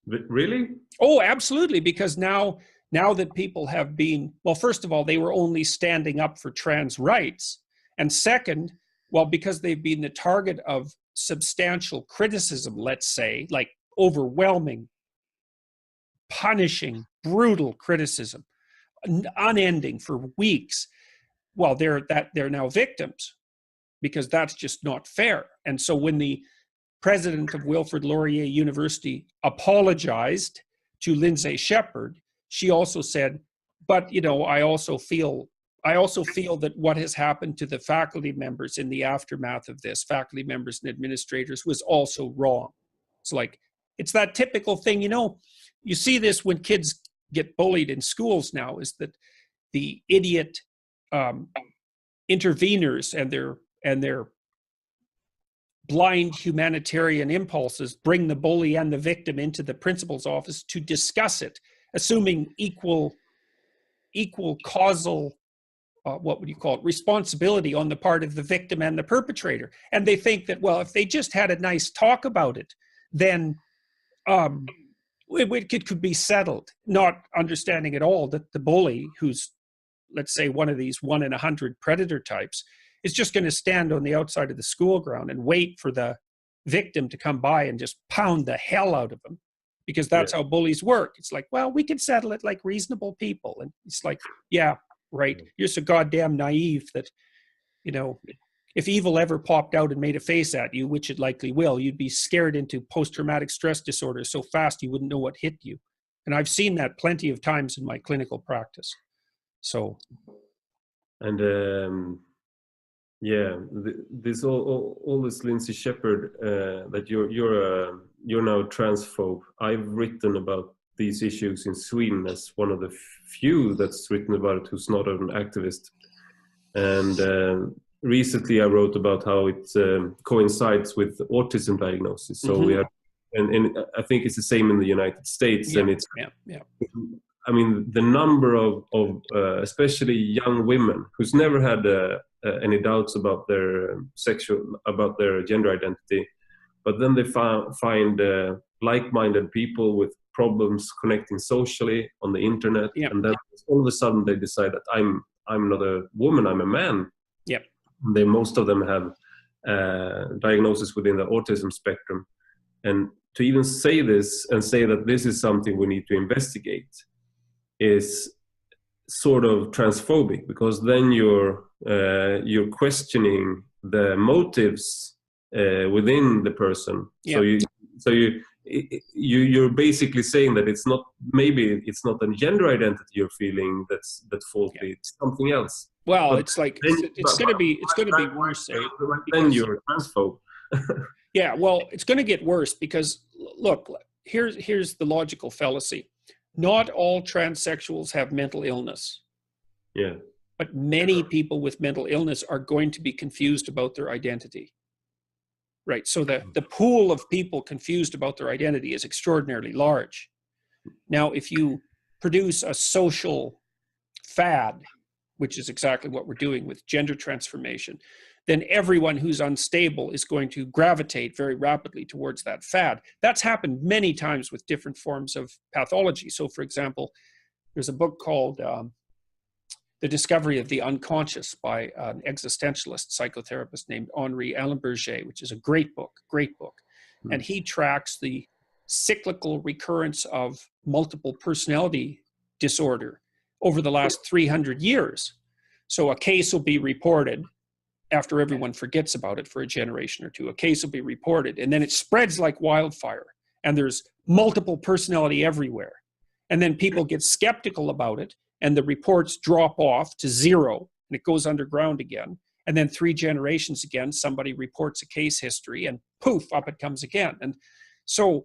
Really? Oh, absolutely, because now that people have been, well, first of all, they were only standing up for trans rights. And second, well, because they've been the target of substantial criticism, let's say, like overwhelming, punishing, brutal criticism, unending for weeks, well, they're now victims because that's just not fair. And so when the president of Wilfrid Laurier University apologized to Lindsay Shepherd, she also said, but, you know, I also feel that what has happened to the faculty members in the aftermath of this, faculty members and administrators, was also wrong. It's like, it's that typical thing, you know, you see this when kids get bullied in schools now, is that the idiot interveners and their blind humanitarian impulses bring the bully and the victim into the principal's office to discuss it, assuming equal causal, what would you call it, responsibility on the part of the victim and the perpetrator. And they think that, well, if they just had a nice talk about it, then it could be settled, not understanding at all that the bully, who's, let's say, one of these 1 in 100 predator types, is just going to stand on the outside of the school ground and wait for the victim to come by and just pound the hell out of him, because that's how bullies work. It's like, well, we can settle it like reasonable people. And it's like, yeah, right. You're so goddamn naive that, you know, if evil ever popped out and made a face at you, which it likely will, you'd be scared into post-traumatic stress disorder so fast you wouldn't know what hit you. And I've seen that plenty of times in my clinical practice. So, And yeah, this all this Lindsay Shepherd that you're now a transphobe. I've written about these issues in Sweden as one of the few that's written about it who's not an activist. And recently I wrote about how it coincides with autism diagnosis. So we have, and I think it's the same in the United States. And it's, I mean, the number of especially young women who's never had any doubts about their about their gender identity, but then they find like-minded people with problems connecting socially on the internet, and then all of a sudden they decide that I'm not a woman, I'm a man. Most of them have diagnosis within the autism spectrum, and to even say this and say that this is something we need to investigate is sort of transphobic, because then you're questioning the motives within the person. So you're basically saying that it's not, maybe it's not a gender identity you're feeling that's faulty, it's something else. Well, but it's like it's going to be worse. Then you're a transphobe. Yeah, well, it's going to get worse because look, here's the logical fallacy. Not all transsexuals have mental illness. Yeah. But many people with mental illness are going to be confused about their identity. Right. So the pool of people confused about their identity is extraordinarily large. Now, if you produce a social fad, which is exactly what we're doing with gender transformation, then everyone who's unstable is going to gravitate very rapidly towards that fad. That's happened many times with different forms of pathology. So, for example, there's a book called The Discovery of the Unconscious by an existentialist psychotherapist named Henri Allenberger, which is a great book. And he tracks the cyclical recurrence of multiple personality disorder over the last 300 years. So a case will be reported after everyone forgets about it for a generation or two. A case will be reported, and then it spreads like wildfire, and there's multiple personality everywhere. And then people get skeptical about it, and the reports drop off to zero, and it goes underground again. And then 3 generations again, somebody reports a case history, and poof, up it comes again. And so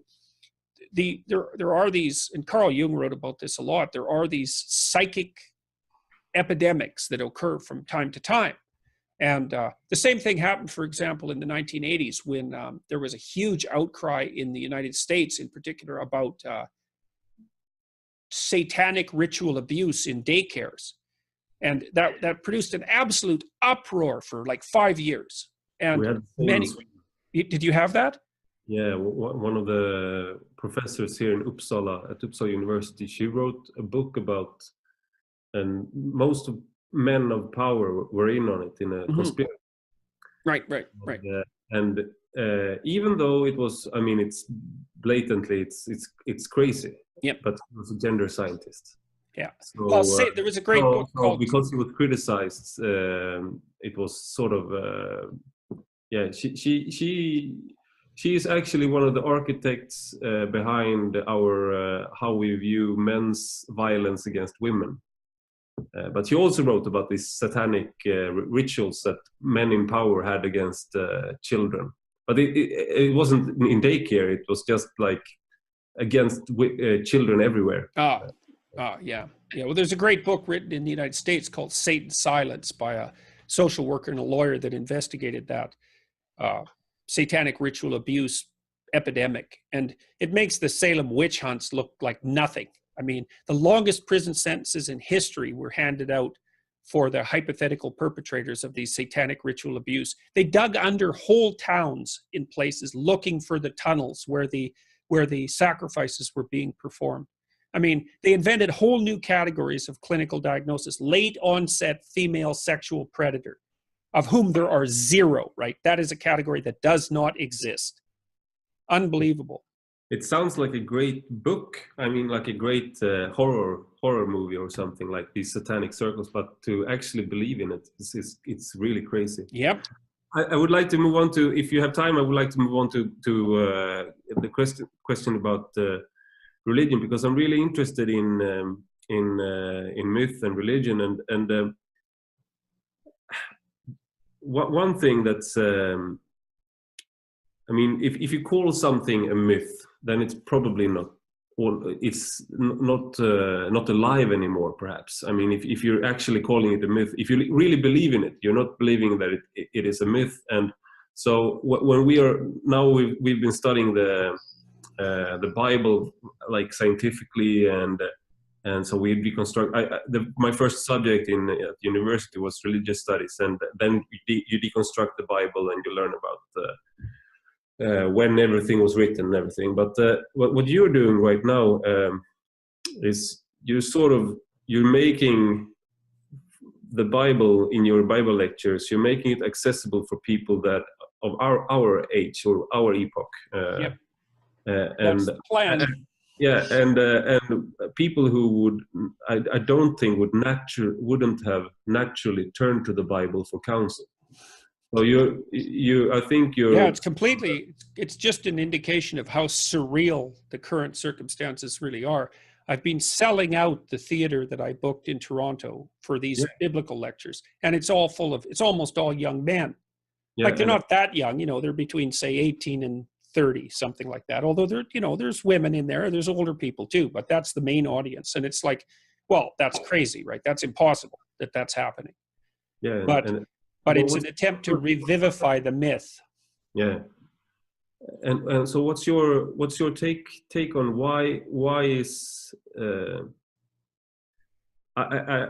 there are these, and Carl Jung wrote about this a lot, there are these psychic epidemics that occur from time to time. And the same thing happened, for example, in the 1980s when there was a huge outcry in the United States, in particular, about satanic ritual abuse in daycares. And that produced an absolute uproar for like 5 years. And many, did you have that? Yeah, one of the professors here in Uppsala, at Uppsala University, she wrote a book about, and most of men of power were in on it in a conspiracy. Right. And even though it was, I mean, it's blatantly, it's crazy. But he was a gender scientist. Yeah. So, well, there was a great book called, because he was criticized, it was sort of, she is actually one of the architects behind our how we view men's violence against women. But she also wrote about these satanic rituals that men in power had against children. But it wasn't in daycare. It was just like against children everywhere. Yeah. Well, there's a great book written in the United States called Satan's Silence by a social worker and a lawyer that investigated that satanic ritual abuse epidemic. And it makes the Salem witch hunts look like nothing. I mean, the longest prison sentences in history were handed out for the hypothetical perpetrators of these satanic ritual abuse. They dug under whole towns in places looking for the tunnels where the sacrifices were being performed. I mean, they invented whole new categories of clinical diagnosis. Late onset female sexual predator, of whom there are 0, right? That is a category that does not exist. Unbelievable. It sounds like a great book. I mean, like a great horror movie or something, like these satanic circles. But to actually believe in it, it's really crazy. Yep. I would like to move on to, if you have time, I would like to move on to the question about religion, because I'm really interested in myth and religion, and one thing that's, I mean, if you call something a myth, then it's probably not, or it's not alive anymore, perhaps. I mean, if you're actually calling it a myth, if you really believe in it, you're not believing that it is a myth. And so when we've been studying the Bible, like scientifically, and so we deconstruct. My first subject at university was religious studies, and then you deconstruct the Bible and you learn about when everything was written and everything. But what you're doing right now is you're making the Bible in your Bible lectures. You're making it accessible for people that of our age or our epoch. Yep. And that's the plan. Yeah, and people who would, I don't think wouldn't have naturally turned to the Bible for counsel. So I think you're. Yeah, it's just an indication of how surreal the current circumstances really are. I've been selling out the theater that I booked in Toronto for these biblical lectures, and it's almost all young men. Yeah, like they're not that young, they're between say 18 and 30, something like that. Although there's women in there, there's older people too, but that's the main audience. And it's like, well, that's crazy, right? That's impossible that's happening. Yeah, but it's an attempt to revivify the myth. Yeah, and so what's your take on why is I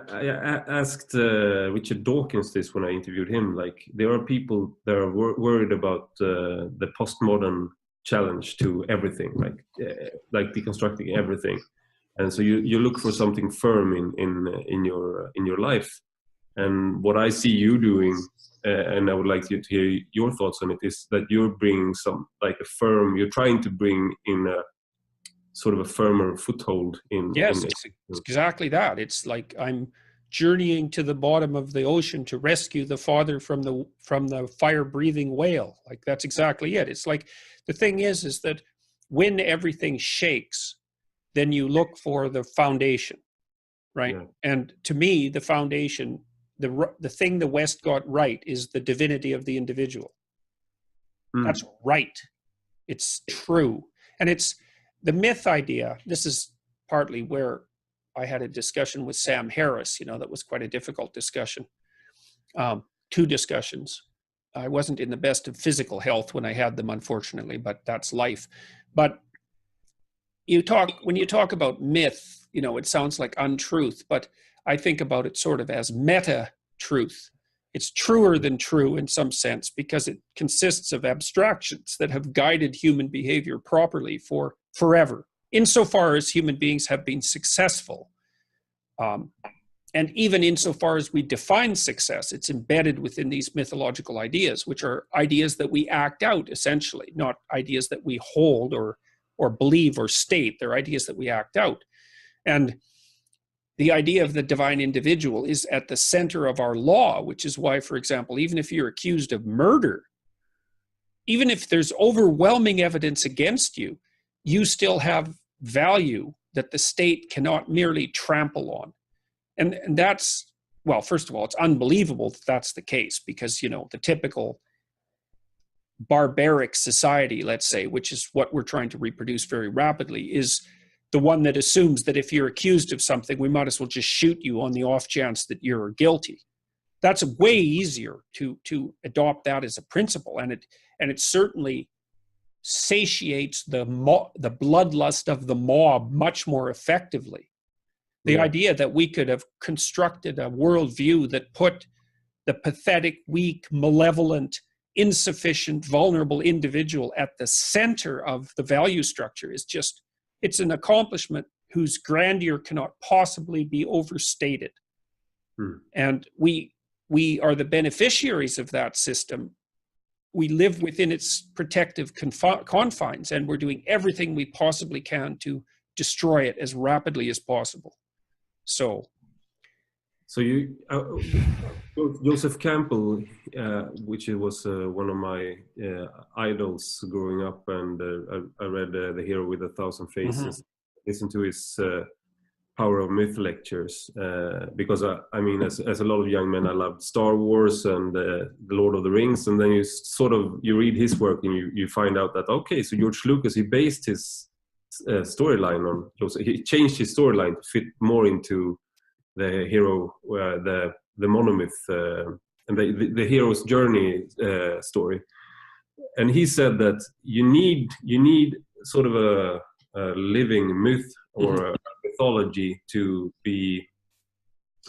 asked Richard Dawkins this when I interviewed him. Like, there are people that are worried about the postmodern challenge to everything, like deconstructing everything, and so you look for something firm in your life. And what I see you doing, and I would like you to hear your thoughts on it, is that you're bringing you're trying to bring in a sort of a firmer foothold in. Yes, it's exactly that. It's like I'm journeying to the bottom of the ocean to rescue the father from the fire-breathing whale. Like, that's exactly it. It's like, the thing is that when everything shakes, then you look for the foundation, right? Yeah. And to me, the foundation, the thing the West got right is the divinity of the individual. That's right. It's true. And it's the myth idea. This is partly where I had a discussion with Sam Harris, that was quite a difficult discussion. 2 discussions. I wasn't in the best of physical health when I had them, unfortunately, but that's life. But when you talk about myth, it sounds like untruth, but I think about it sort of as meta truth. It's truer than true in some sense, because it consists of abstractions that have guided human behavior properly for forever, insofar as human beings have been successful. And even insofar as we define success, it's embedded within these mythological ideas, which are ideas that we act out, essentially, not ideas that we hold or believe or state. They're ideas that we act out. And the idea of the divine individual is at the center of our law, which is why, for example, even if you're accused of murder, even if there's overwhelming evidence against you, you still have value that the state cannot merely trample on. And that's, well, first of all, it's unbelievable that that's the case, because, the typical barbaric society, let's say, which is what we're trying to reproduce very rapidly, is the one that assumes that if you're accused of something, we might as well just shoot you on the off chance that you're guilty. That's way easier to adopt that as a principle, and it certainly satiates the bloodlust of the mob much more effectively. The idea that we could have constructed a worldview that put the pathetic, weak, malevolent, insufficient, vulnerable individual at the center of the value structure is just, it's an accomplishment whose grandeur cannot possibly be overstated. And we are the beneficiaries of that system. We live within its protective confines, and we're doing everything we possibly can to destroy it as rapidly as possible. So you, Joseph Campbell, which was one of my idols growing up, and I read The Hero with a Thousand Faces. Listened to his Power of Myth lectures, because I mean, as a lot of young men, I loved Star Wars and the Lord of the Rings, and then you read his work and you find out that, okay, so George Lucas, he based his storyline on, he changed his storyline to fit more into the hero, the monomyth, and the hero's journey story. And he said that you need sort of a living myth or a mythology to be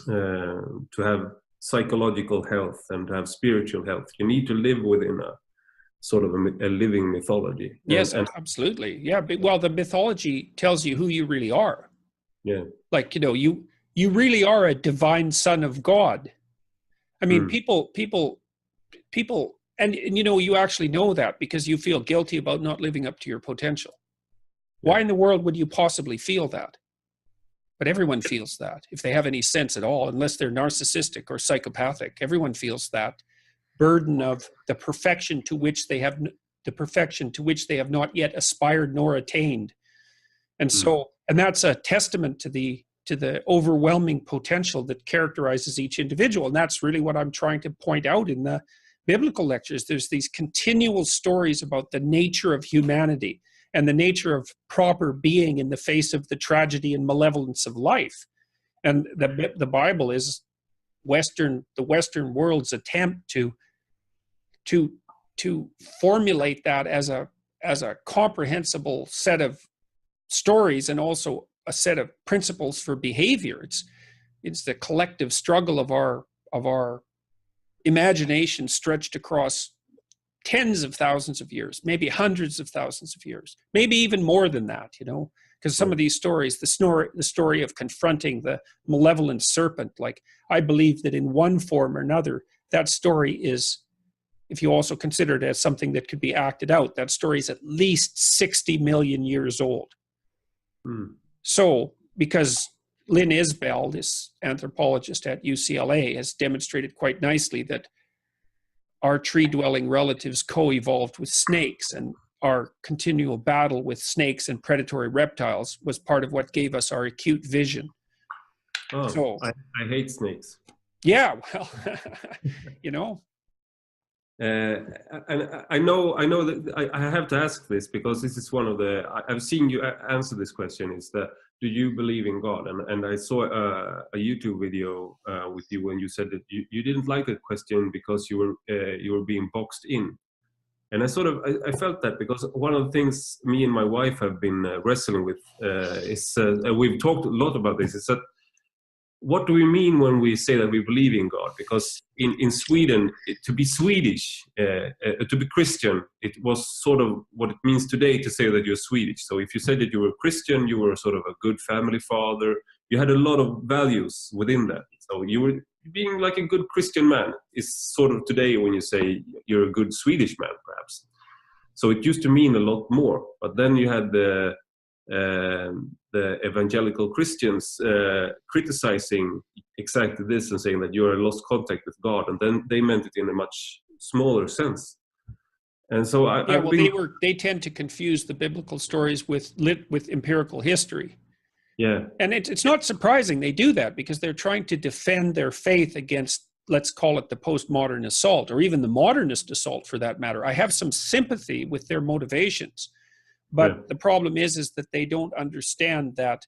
to have psychological health and to have spiritual health. You need to live within a sort of a living mythology. Yes, absolutely. Yeah, well, the mythology tells you who you really are. Yeah, like, you know, you really are a divine son of God. I mean, people, and you know, you actually know that because you feel guilty about not living up to your potential. Why in the world would you possibly feel that? But everyone feels that, if they have any sense at all, unless they're narcissistic or psychopathic. Everyone feels that burden of the perfection to which they have not yet aspired nor attained. And so, and that's a testament to the overwhelming potential that characterizes each individual. And that's really what I'm trying to point out in the biblical lectures. There's these continual stories about the nature of humanity and the nature of proper being in the face of the tragedy and malevolence of life. And the Bible is the Western world's attempt to formulate that as a comprehensible set of stories and also a set of principles for behavior. It's the collective struggle of our imagination stretched across tens of thousands of years, maybe hundreds of thousands of years, maybe even more than that, you know, because some of these stories, the story of confronting the malevolent serpent, like, I believe that in one form or another, that story is, if you also consider it as something that could be acted out, that story is at least 60 million years old. So, because Lynn Isbell, this anthropologist at UCLA, has demonstrated quite nicely that our tree-dwelling relatives co-evolved with snakes, and our continual battle with snakes and predatory reptiles was part of what gave us our acute vision. Oh, so, I hate snakes. Yeah, well, you know. And I know that I have to ask this, because this is one of the, I've seen you answer this question, is that, do you believe in God? And I saw a YouTube video with you when you said that you didn't like that question because you were being boxed in. And I felt that, because one of the things me and my wife have been wrestling with is, we've talked a lot about this, is that, what do we mean when we say that we believe in God? Because in Sweden, to be Swedish, to be Christian, it was sort of what it means today to say that you're Swedish. So if you said that you were Christian, you were sort of a good family father. You had a lot of values within that. So you were being like a good Christian man is sort of today when you say you're a good Swedish man, perhaps. So it used to mean a lot more. But then you had the evangelical Christians criticizing exactly this and saying that you are lost contact with God, and then they meant it in a much smaller sense. And so they tend to confuse the biblical stories with empirical history. Yeah, and it's not surprising they do that, because they're trying to defend their faith against, let's call it, the postmodern assault, or even the modernist assault for that matter. I have some sympathy with their motivations. But the problem is that they don't understand that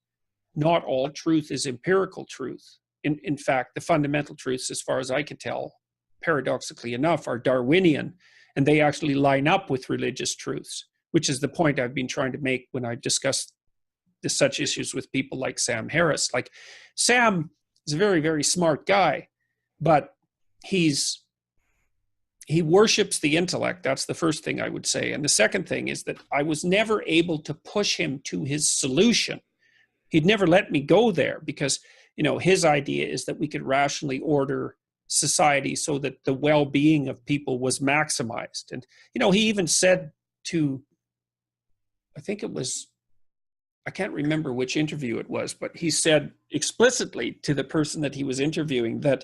not all truth is empirical truth. In fact, the fundamental truths, as far as I can tell, paradoxically enough, are Darwinian, and they actually line up with religious truths, which is the point I've been trying to make when I discuss such issues with people like Sam Harris. Like, Sam is a very, very smart guy, but he worships the intellect. That's the first thing I would say. And the second thing is that I was never able to push him to his solution. He'd never let me go there, because, you know, his idea is that we could rationally order society so that the well-being of people was maximized. And, you know, he even said to, I think it was, I can't remember which interview it was, but he said explicitly to the person that he was interviewing that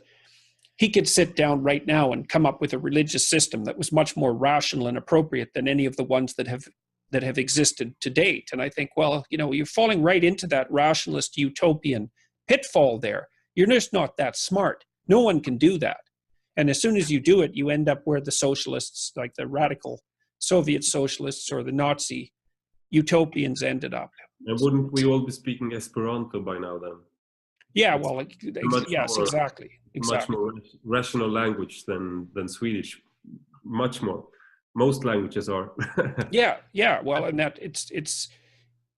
he could sit down right now and come up with a religious system that was much more rational and appropriate than any of the ones that have that have existed to date. And I think, well, you know, you're falling right into that rationalist utopian pitfall there. You're just not that smart. No one can do that. And as soon as you do it, you end up where the socialists, like the radical Soviet socialists or the Nazi utopians, ended up. And wouldn't we all be speaking Esperanto by now then? Yeah, well, yes, more, exactly. Much more rational language than Swedish. Much more. Most languages are. yeah. Well, and that it's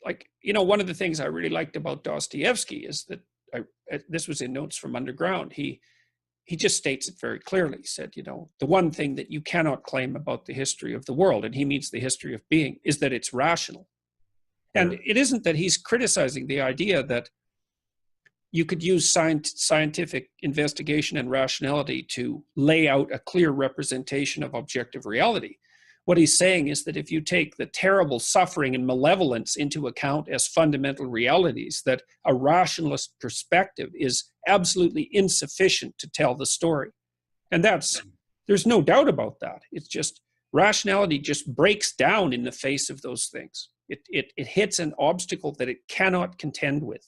like, you know, one of the things I really liked about Dostoevsky is that this was in Notes from Underground. He just states it very clearly. He said, you know, the one thing that you cannot claim about the history of the world, and he means the history of being, is that it's rational. And it isn't that he's criticizing the idea that you could use scientific investigation and rationality to lay out a clear representation of objective reality. What he's saying is that if you take the terrible suffering and malevolence into account as fundamental realities, that a rationalist perspective is absolutely insufficient to tell the story. And there's no doubt about that. It's just, rationality just breaks down in the face of those things. It hits an obstacle that it cannot contend with.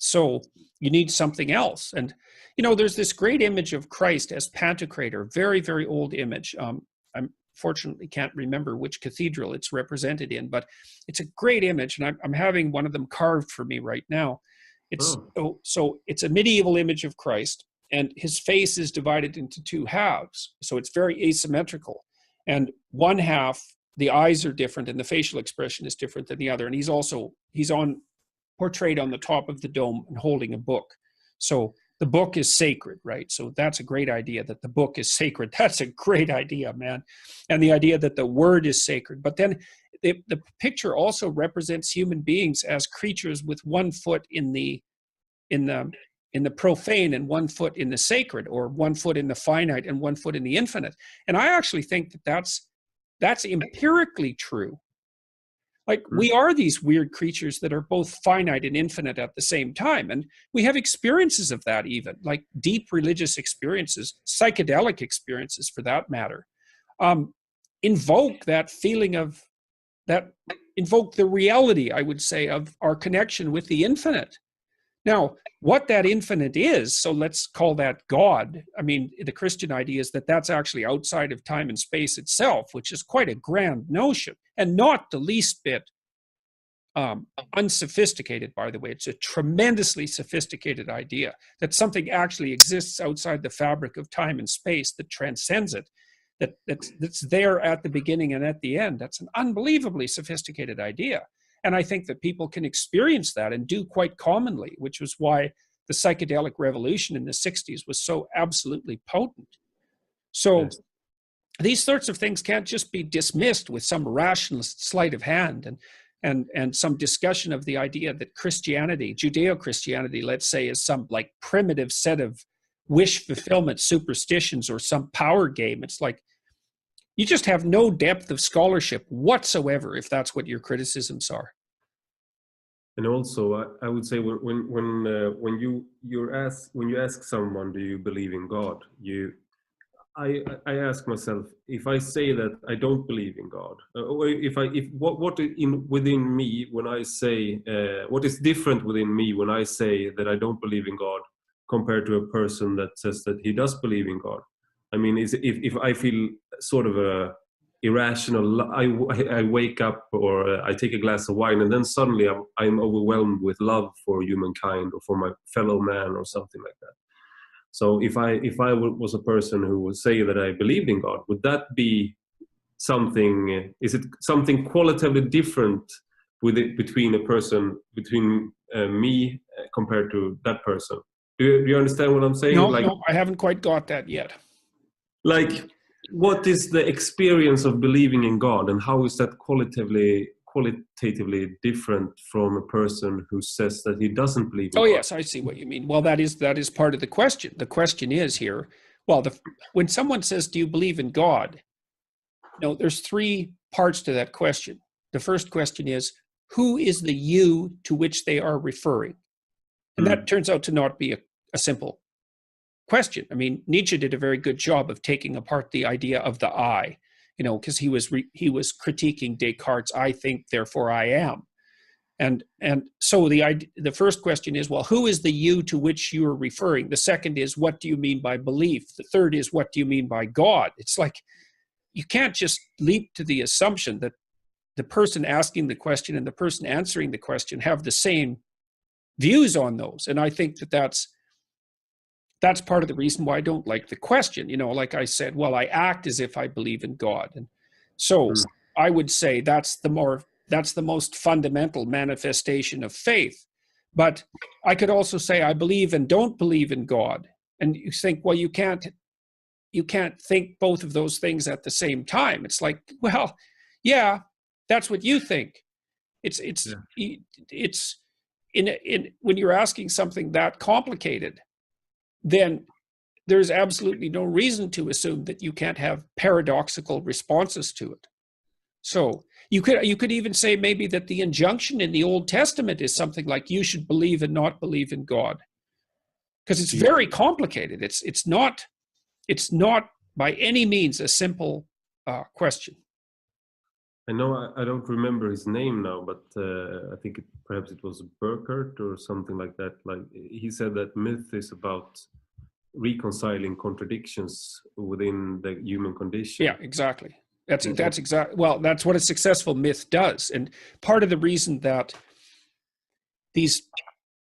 So you need something else. And, you know, there's this great image of Christ as Pantocrator, very, very old image. I'm fortunately can't remember which cathedral it's represented in, but it's a great image. And I'm having one of them carved for me right now. So it's a medieval image of Christ, and his face is divided into two halves. So it's very asymmetrical. And one half, the eyes are different and the facial expression is different than the other. And he's portrayed on the top of the dome and holding a book. So the book is sacred, right? So that's a great idea, that the book is sacred. That's a great idea, man. And the idea that the word is sacred. But then the picture also represents human beings as creatures with one foot in the profane and one foot in the sacred, or one foot in the finite and one foot in the infinite. And I actually think that that's empirically true. Like, we are these weird creatures that are both finite and infinite at the same time. And we have experiences of that, even like deep religious experiences, psychedelic experiences for that matter, invoke that feeling of invoke the reality, I would say, of our connection with the infinite. Now, what that infinite is, so let's call that God. I mean, the Christian idea is that that's actually outside of time and space itself, which is quite a grand notion, and not the least bit unsophisticated, by the way. It's a tremendously sophisticated idea that something actually exists outside the fabric of time and space that transcends it, that's there at the beginning and at the end. That's an unbelievably sophisticated idea. And I think that people can experience that and do quite commonly, which was why the psychedelic revolution in the 60s was so absolutely potent. So yes, these sorts of things can't just be dismissed with some rationalist sleight of hand and some discussion of the idea that Christianity, Judeo-Christianity, let's say, is some like primitive set of wish fulfillment superstitions or some power game. It's like, you just have no depth of scholarship whatsoever if that's what your criticisms are. And also, I would say when you ask someone, do you believe in God? I ask myself, if I say that I don't believe in God, or within me when I say what is different within me when I say that I don't believe in God compared to a person that says that he does believe in God. I mean, if I feel sort of irrational, I wake up or I take a glass of wine and then suddenly I'm overwhelmed with love for humankind or for my fellow man or something like that. So if I was a person who would say that I believed in God, would that be something? Is it something qualitatively different between me compared to that person? Do you understand what I'm saying? No, I haven't quite got that yet. Like, what is the experience of believing in God, and how is that qualitatively different from a person who says that he doesn't believe in God? Yes, I see what you mean. Well, that is part of the question. The question is here, well, when someone says, do you believe in God? There's three parts to that question. The first question is, who is the you to which they are referring? And that turns out to not be a simple question. I mean, Nietzsche did a very good job of taking apart the idea of the I. you know, because he was critiquing Descartes' "I think, therefore I am," and so the first question is, well, who is the you to which you are referring? The second is, what do you mean by belief? The third is, what do you mean by God? It's like you can't just leap to the assumption that the person asking the question and the person answering the question have the same views on those. And I think that's part of the reason why I don't like the question. You know, like I said, well, I act as if I believe in God. And so I would say that's the most fundamental manifestation of faith. But I could also say I believe and don't believe in God. And you think, well, you can't think both of those things at the same time. It's like, well, yeah, that's what you think. It's when you're asking something that complicated, then there's absolutely no reason to assume that you can't have paradoxical responses to it. So you could even say maybe that the injunction in the Old Testament is something like you should believe and not believe in God, because it's very complicated. It's not by any means a simple question. I know I don't remember his name now, but I think perhaps it was Burkert or something like that. Like he said that myth is about reconciling contradictions within the human condition. Yeah, exactly. That's exactly. Well, that's what a successful myth does. And part of the reason that these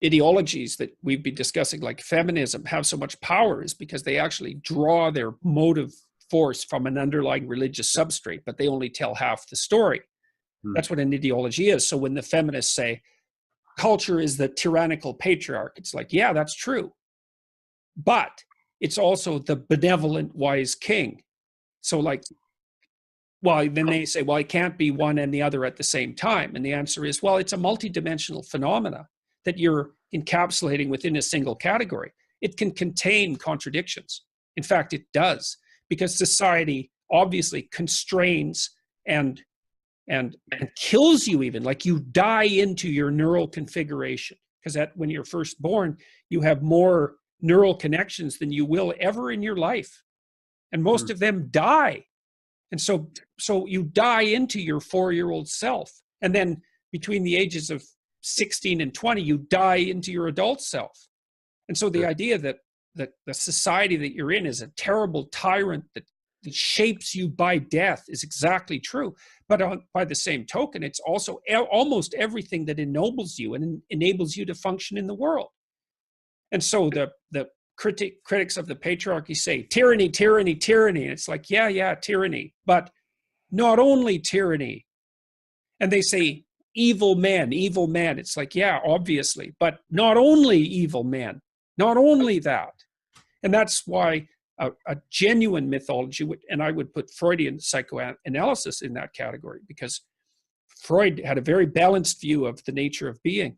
ideologies that we've been discussing, like feminism, have so much power is because they actually draw their motive force from an underlying religious substrate, but they only tell half the story. That's what an ideology is. So when the feminists say culture is the tyrannical patriarch, it's like, yeah, that's true. But it's also the benevolent wise king. So like, well, then they say, well, it can't be one and the other at the same time. And the answer is, well, it's a multidimensional phenomena that you're encapsulating within a single category. It can contain contradictions. In fact, it does, because society obviously constrains and kills you, even like you die into your neural configuration, because when you're first born, you have more neural connections than you will ever in your life. And most of them die. And so you die into your 4-year-old self. And then between the ages of 16 and 20, you die into your adult self. And so the idea that the society that you're in is a terrible tyrant that shapes you by death is exactly true. But by the same token, it's also almost everything that ennobles you and enables you to function in the world. And so the critics of the patriarchy say, tyranny, tyranny, tyranny. And it's like, yeah, tyranny, but not only tyranny. And they say, evil men. It's like, yeah, obviously, but not only evil men, not only that. And that's why a genuine mythology, and I would put Freudian psychoanalysis in that category, because Freud had a very balanced view of the nature of being,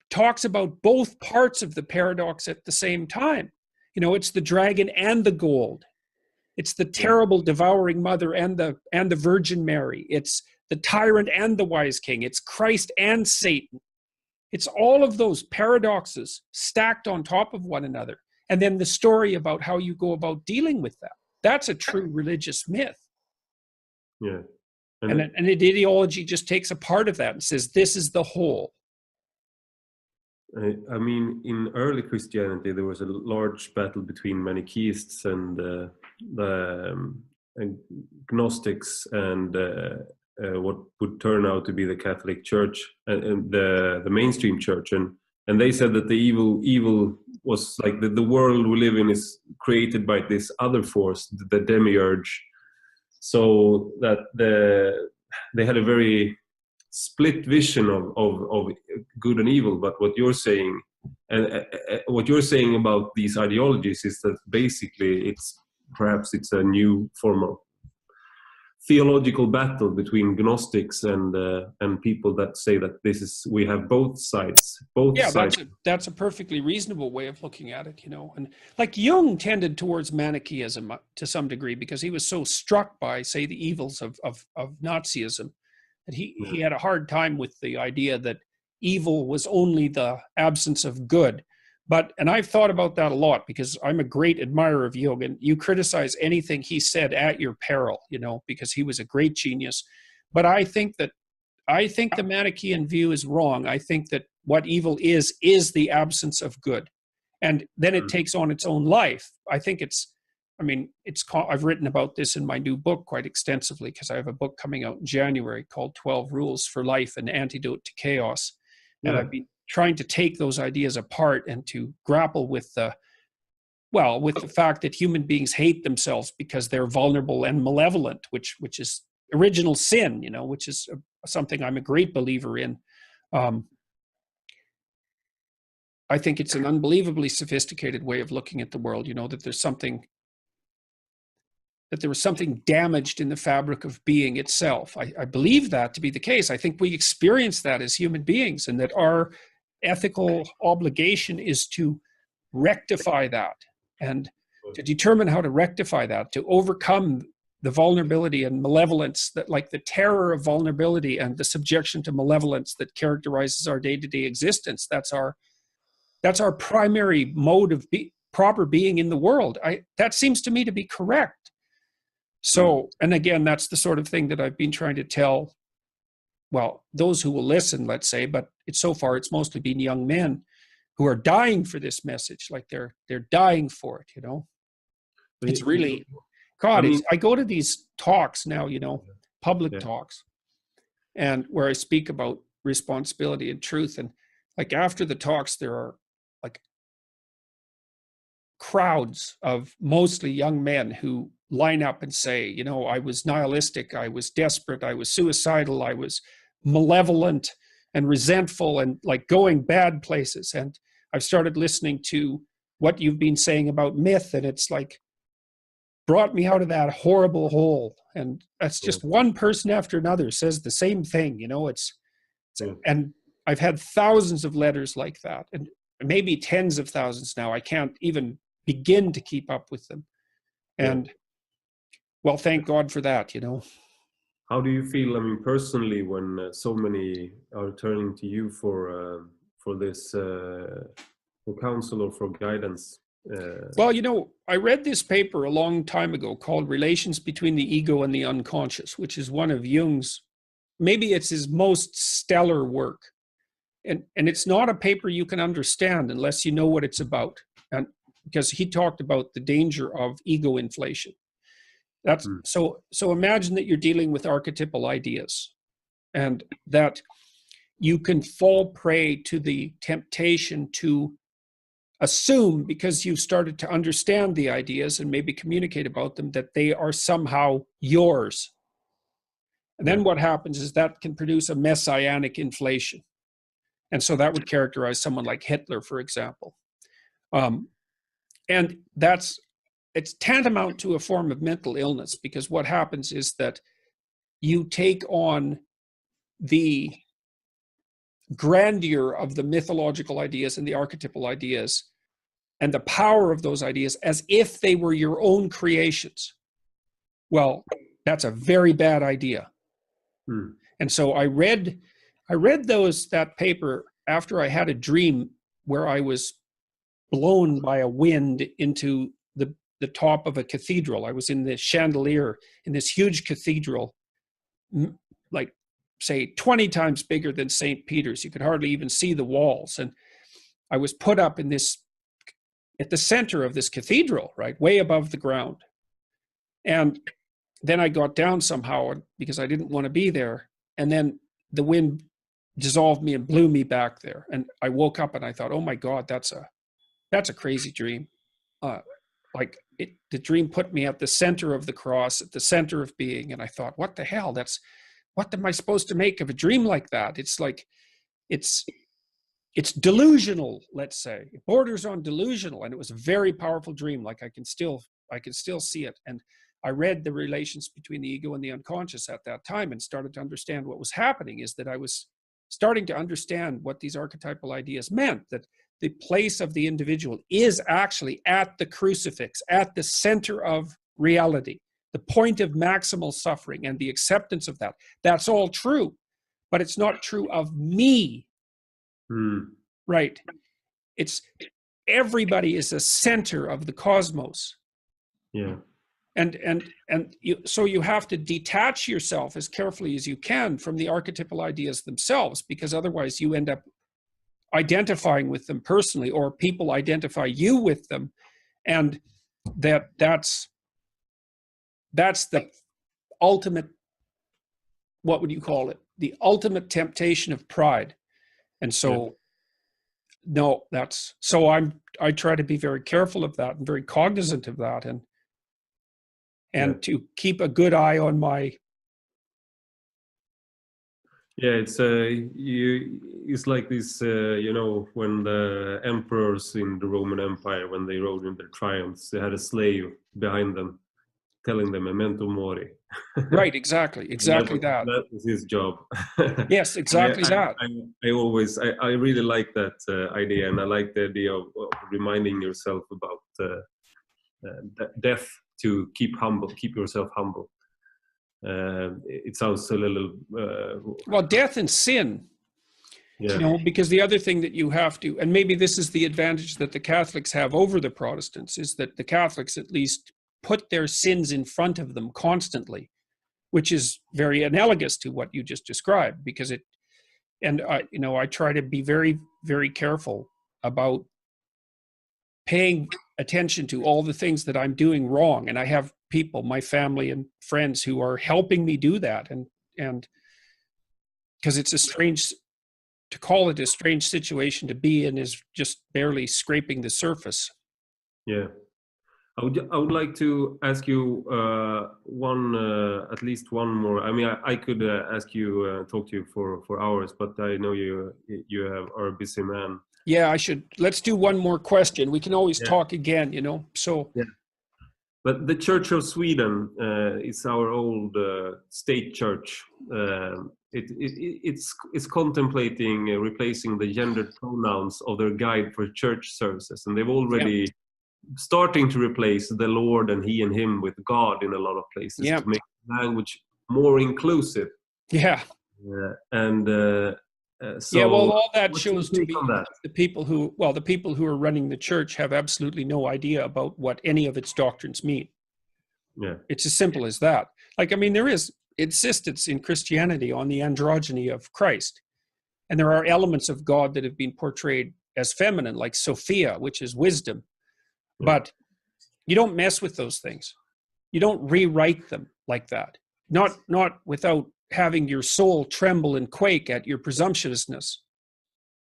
talks about both parts of the paradox at the same time. You know, it's the dragon and the gold. It's the terrible devouring mother and the Virgin Mary. It's the tyrant and the wise king. It's Christ and Satan. It's all of those paradoxes stacked on top of one another. And then the story about how you go about dealing with that. That's a true religious myth. Yeah. And an ideology just takes a part of that and says, this is the whole. I mean, in early Christianity, there was a large battle between Manichaeists and Gnostics and what would turn out to be the Catholic Church and the mainstream church. And they said that the evil was like the world we live in is created by this other force, the demiurge. So that they had a very split vision of good and evil. But what you're saying about these ideologies is that basically it's a new form of theological battle between Gnostics and people that say that we have both sides. That's a perfectly reasonable way of looking at it, you know. And like Jung tended towards Manichaeism to some degree because he was so struck by, say, the evils of Nazism that he had a hard time with the idea that evil was only the absence of good. And I've thought about that a lot because I'm a great admirer of Jung, and you criticize anything he said at your peril, you know, because he was a great genius. But I think the Manichaean view is wrong. I think that what evil is the absence of good. And then it takes on its own life. I think I've written about this in my new book quite extensively because I have a book coming out in January called 12 Rules for Life, an Antidote to Chaos. And I've been trying to take those ideas apart and to grapple with the fact that human beings hate themselves because they're vulnerable and malevolent, which is original sin, you know, which is something I'm a great believer in. I think it's an unbelievably sophisticated way of looking at the world, you know, that there was something damaged in the fabric of being itself. I believe that to be the case. I think we experience that as human beings, and that our ethical obligation is to rectify that and to determine how to rectify that, to overcome the vulnerability and malevolence, that like the terror of vulnerability and the subjection to malevolence that characterizes our day-to-day existence. That's our primary mode of proper being in the world. That seems to me to be correct. So, and again, that's the sort of thing that I've been trying to tell, well, those who will listen, let's say, but so far it's mostly been young men who are dying for this message, like they're dying for it, you know. It's really, God, I go to these talks now, you know, public talks, and where I speak about responsibility and truth, and like after the talks, there are like crowds of mostly young men who line up and say, you know, I was nihilistic, I was desperate, I was suicidal, I was malevolent and resentful and like going bad places. And I've started listening to what you've been saying about myth, and it's like brought me out of that horrible hole. And that's just one person after another says the same thing, you know. And I've had thousands of letters like that, and maybe tens of thousands now. I can't even begin to keep up with them. And well, thank God for that, you know. How do you feel, I mean, personally, when so many are turning to you for this for counsel or for guidance? Well, you know, I read this paper a long time ago called Relations Between the Ego and the Unconscious, which is one of Jung's, maybe it's his most stellar work. And it's not a paper you can understand unless you know what it's about. And because he talked about the danger of ego inflation. That's so imagine that you're dealing with archetypal ideas, and that you can fall prey to the temptation to assume, because you've started to understand the ideas and maybe communicate about them, that they are somehow yours. And then what happens is that can produce a messianic inflation. And so that would characterize someone like Hitler, for example. And it's tantamount to a form of mental illness, because what happens is that you take on the grandeur of the mythological ideas and the archetypal ideas and the power of those ideas as if they were your own creations. Well, that's a very bad idea. And so I read that paper after I had a dream where I was blown by a wind into the top of a cathedral. I was in the chandelier in this huge cathedral, like say 20 times bigger than St. Peter's. You could hardly even see the walls. And I was put up at the center of this cathedral, right, way above the ground. And then I got down somehow because I didn't want to be there. And then the wind dissolved me and blew me back there. And I woke up and I thought, oh my God, that's a crazy dream. The dream put me at the center of the cross, at the center of being. And I thought, what the hell? What am I supposed to make of a dream like that? It's like, it's delusional, let's say. It borders on delusional. And it was a very powerful dream. Like I can still see it. And I read the relations between the ego and the unconscious at that time and started to understand what was happening, is that I was starting to understand what these archetypal ideas meant, that the place of the individual is actually at the crucifix, at the center of reality, the point of maximal suffering and the acceptance of that. That's all true, but it's not true of me. Right. everybody is a center of the cosmos. Yeah. So you have to detach yourself as carefully as you can from the archetypal ideas themselves, because otherwise you end up identifying with them personally, or people identify you with them, and that's the ultimate, what would you call it? The ultimate temptation of pride. And so, no, I try to be very careful of that and very cognizant of that, and to keep a good eye on my. Yeah, it's like this, when the emperors in the Roman Empire, when they rode in their triumphs, they had a slave behind them telling them memento mori. Right, exactly that. That was his job. Yes, exactly that. I really like that idea, and I like the idea of reminding yourself about death, to keep yourself humble. It sounds a little well, death and sin, because the other thing that you have to, and maybe this is the advantage that the Catholics have over the Protestants, is that the Catholics at least put their sins in front of them constantly, which is very analogous to what you just described, because I try to be very, very careful about paying attention to all the things that I'm doing wrong. And I have people, my family and friends, who are helping me do that. And because it's to call it a strange situation to be in is just barely scraping the surface. Yeah. I would like to ask you at least one more. I mean, I could talk to you for hours, but I know you are a busy man. Yeah, let's do one more question. We can always talk again, so. Yeah. But the Church of Sweden is our old state church. It's contemplating replacing the gendered pronouns of their guide for church services, and they've already starting to replace the Lord and he and him with God in a lot of places to make language more inclusive. Yeah. So all that shows to me that the people who are running the church have absolutely no idea about what any of its doctrines mean. Yeah. It's as simple as that. Like, I mean, there is insistence in Christianity on the androgyny of Christ. And there are elements of God that have been portrayed as feminine, like Sophia, which is wisdom. Yeah. But you don't mess with those things. You don't rewrite them like that. Not without having your soul tremble and quake at your presumptuousness.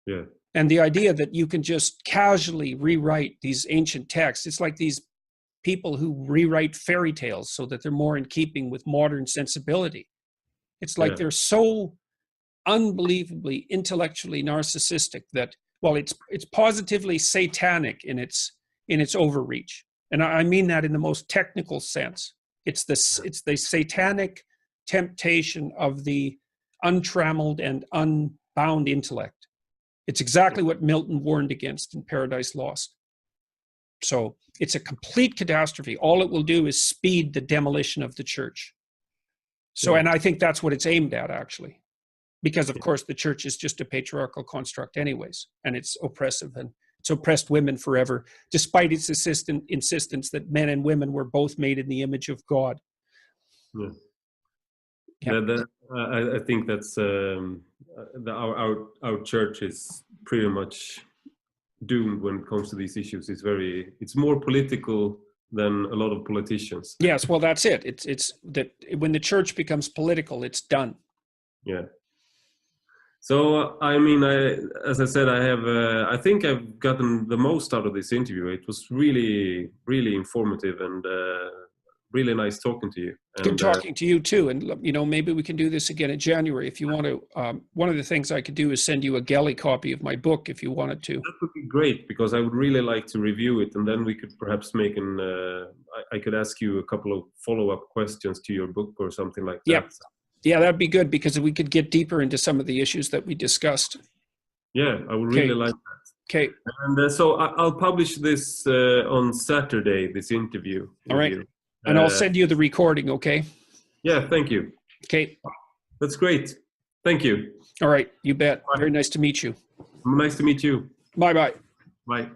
Yeah. And the idea that you can just casually rewrite these ancient texts. It's like these people who rewrite fairy tales so that they're more in keeping with modern sensibility. It's like they're so unbelievably intellectually narcissistic that, well, it's positively satanic in its overreach. And I mean that in the most technical sense. It's the satanic temptation of the untrammeled and unbound intellect. It's exactly what Milton warned against in Paradise Lost. So it's a complete catastrophe. All it will do is speed the demolition of the church. So, and I think that's what it's aimed at, actually, because of course the church is just a patriarchal construct anyways, and it's oppressive, and it's oppressed women forever, despite its insistence that men and women were both made in the image of God. Yeah. I think that's our church is pretty much doomed when it comes to these issues. It's more political than a lot of politicians. Yes, well, that's it. It's that when the church becomes political, it's done. Yeah. So I mean, as I said, I think I've gotten the most out of this interview. It was really, really informative and really nice talking to you. Good talking to you too. And maybe we can do this again in January if you want to. One of the things I could do is send you a galley copy of my book if you wanted to. That would be great, because I would really like to review it, and then we could perhaps make I could ask you a couple of follow-up questions to your book or something like that. Yeah, that'd be good, because we could get deeper into some of the issues that we discussed. Yeah, I would really like that. Okay. And so I'll publish this on Saturday, this interview. All right. And I'll send you the recording, okay? Yeah, thank you. Okay. That's great. Thank you. All right, you bet. Bye. Very nice to meet you. Nice to meet you. Bye-bye. Bye.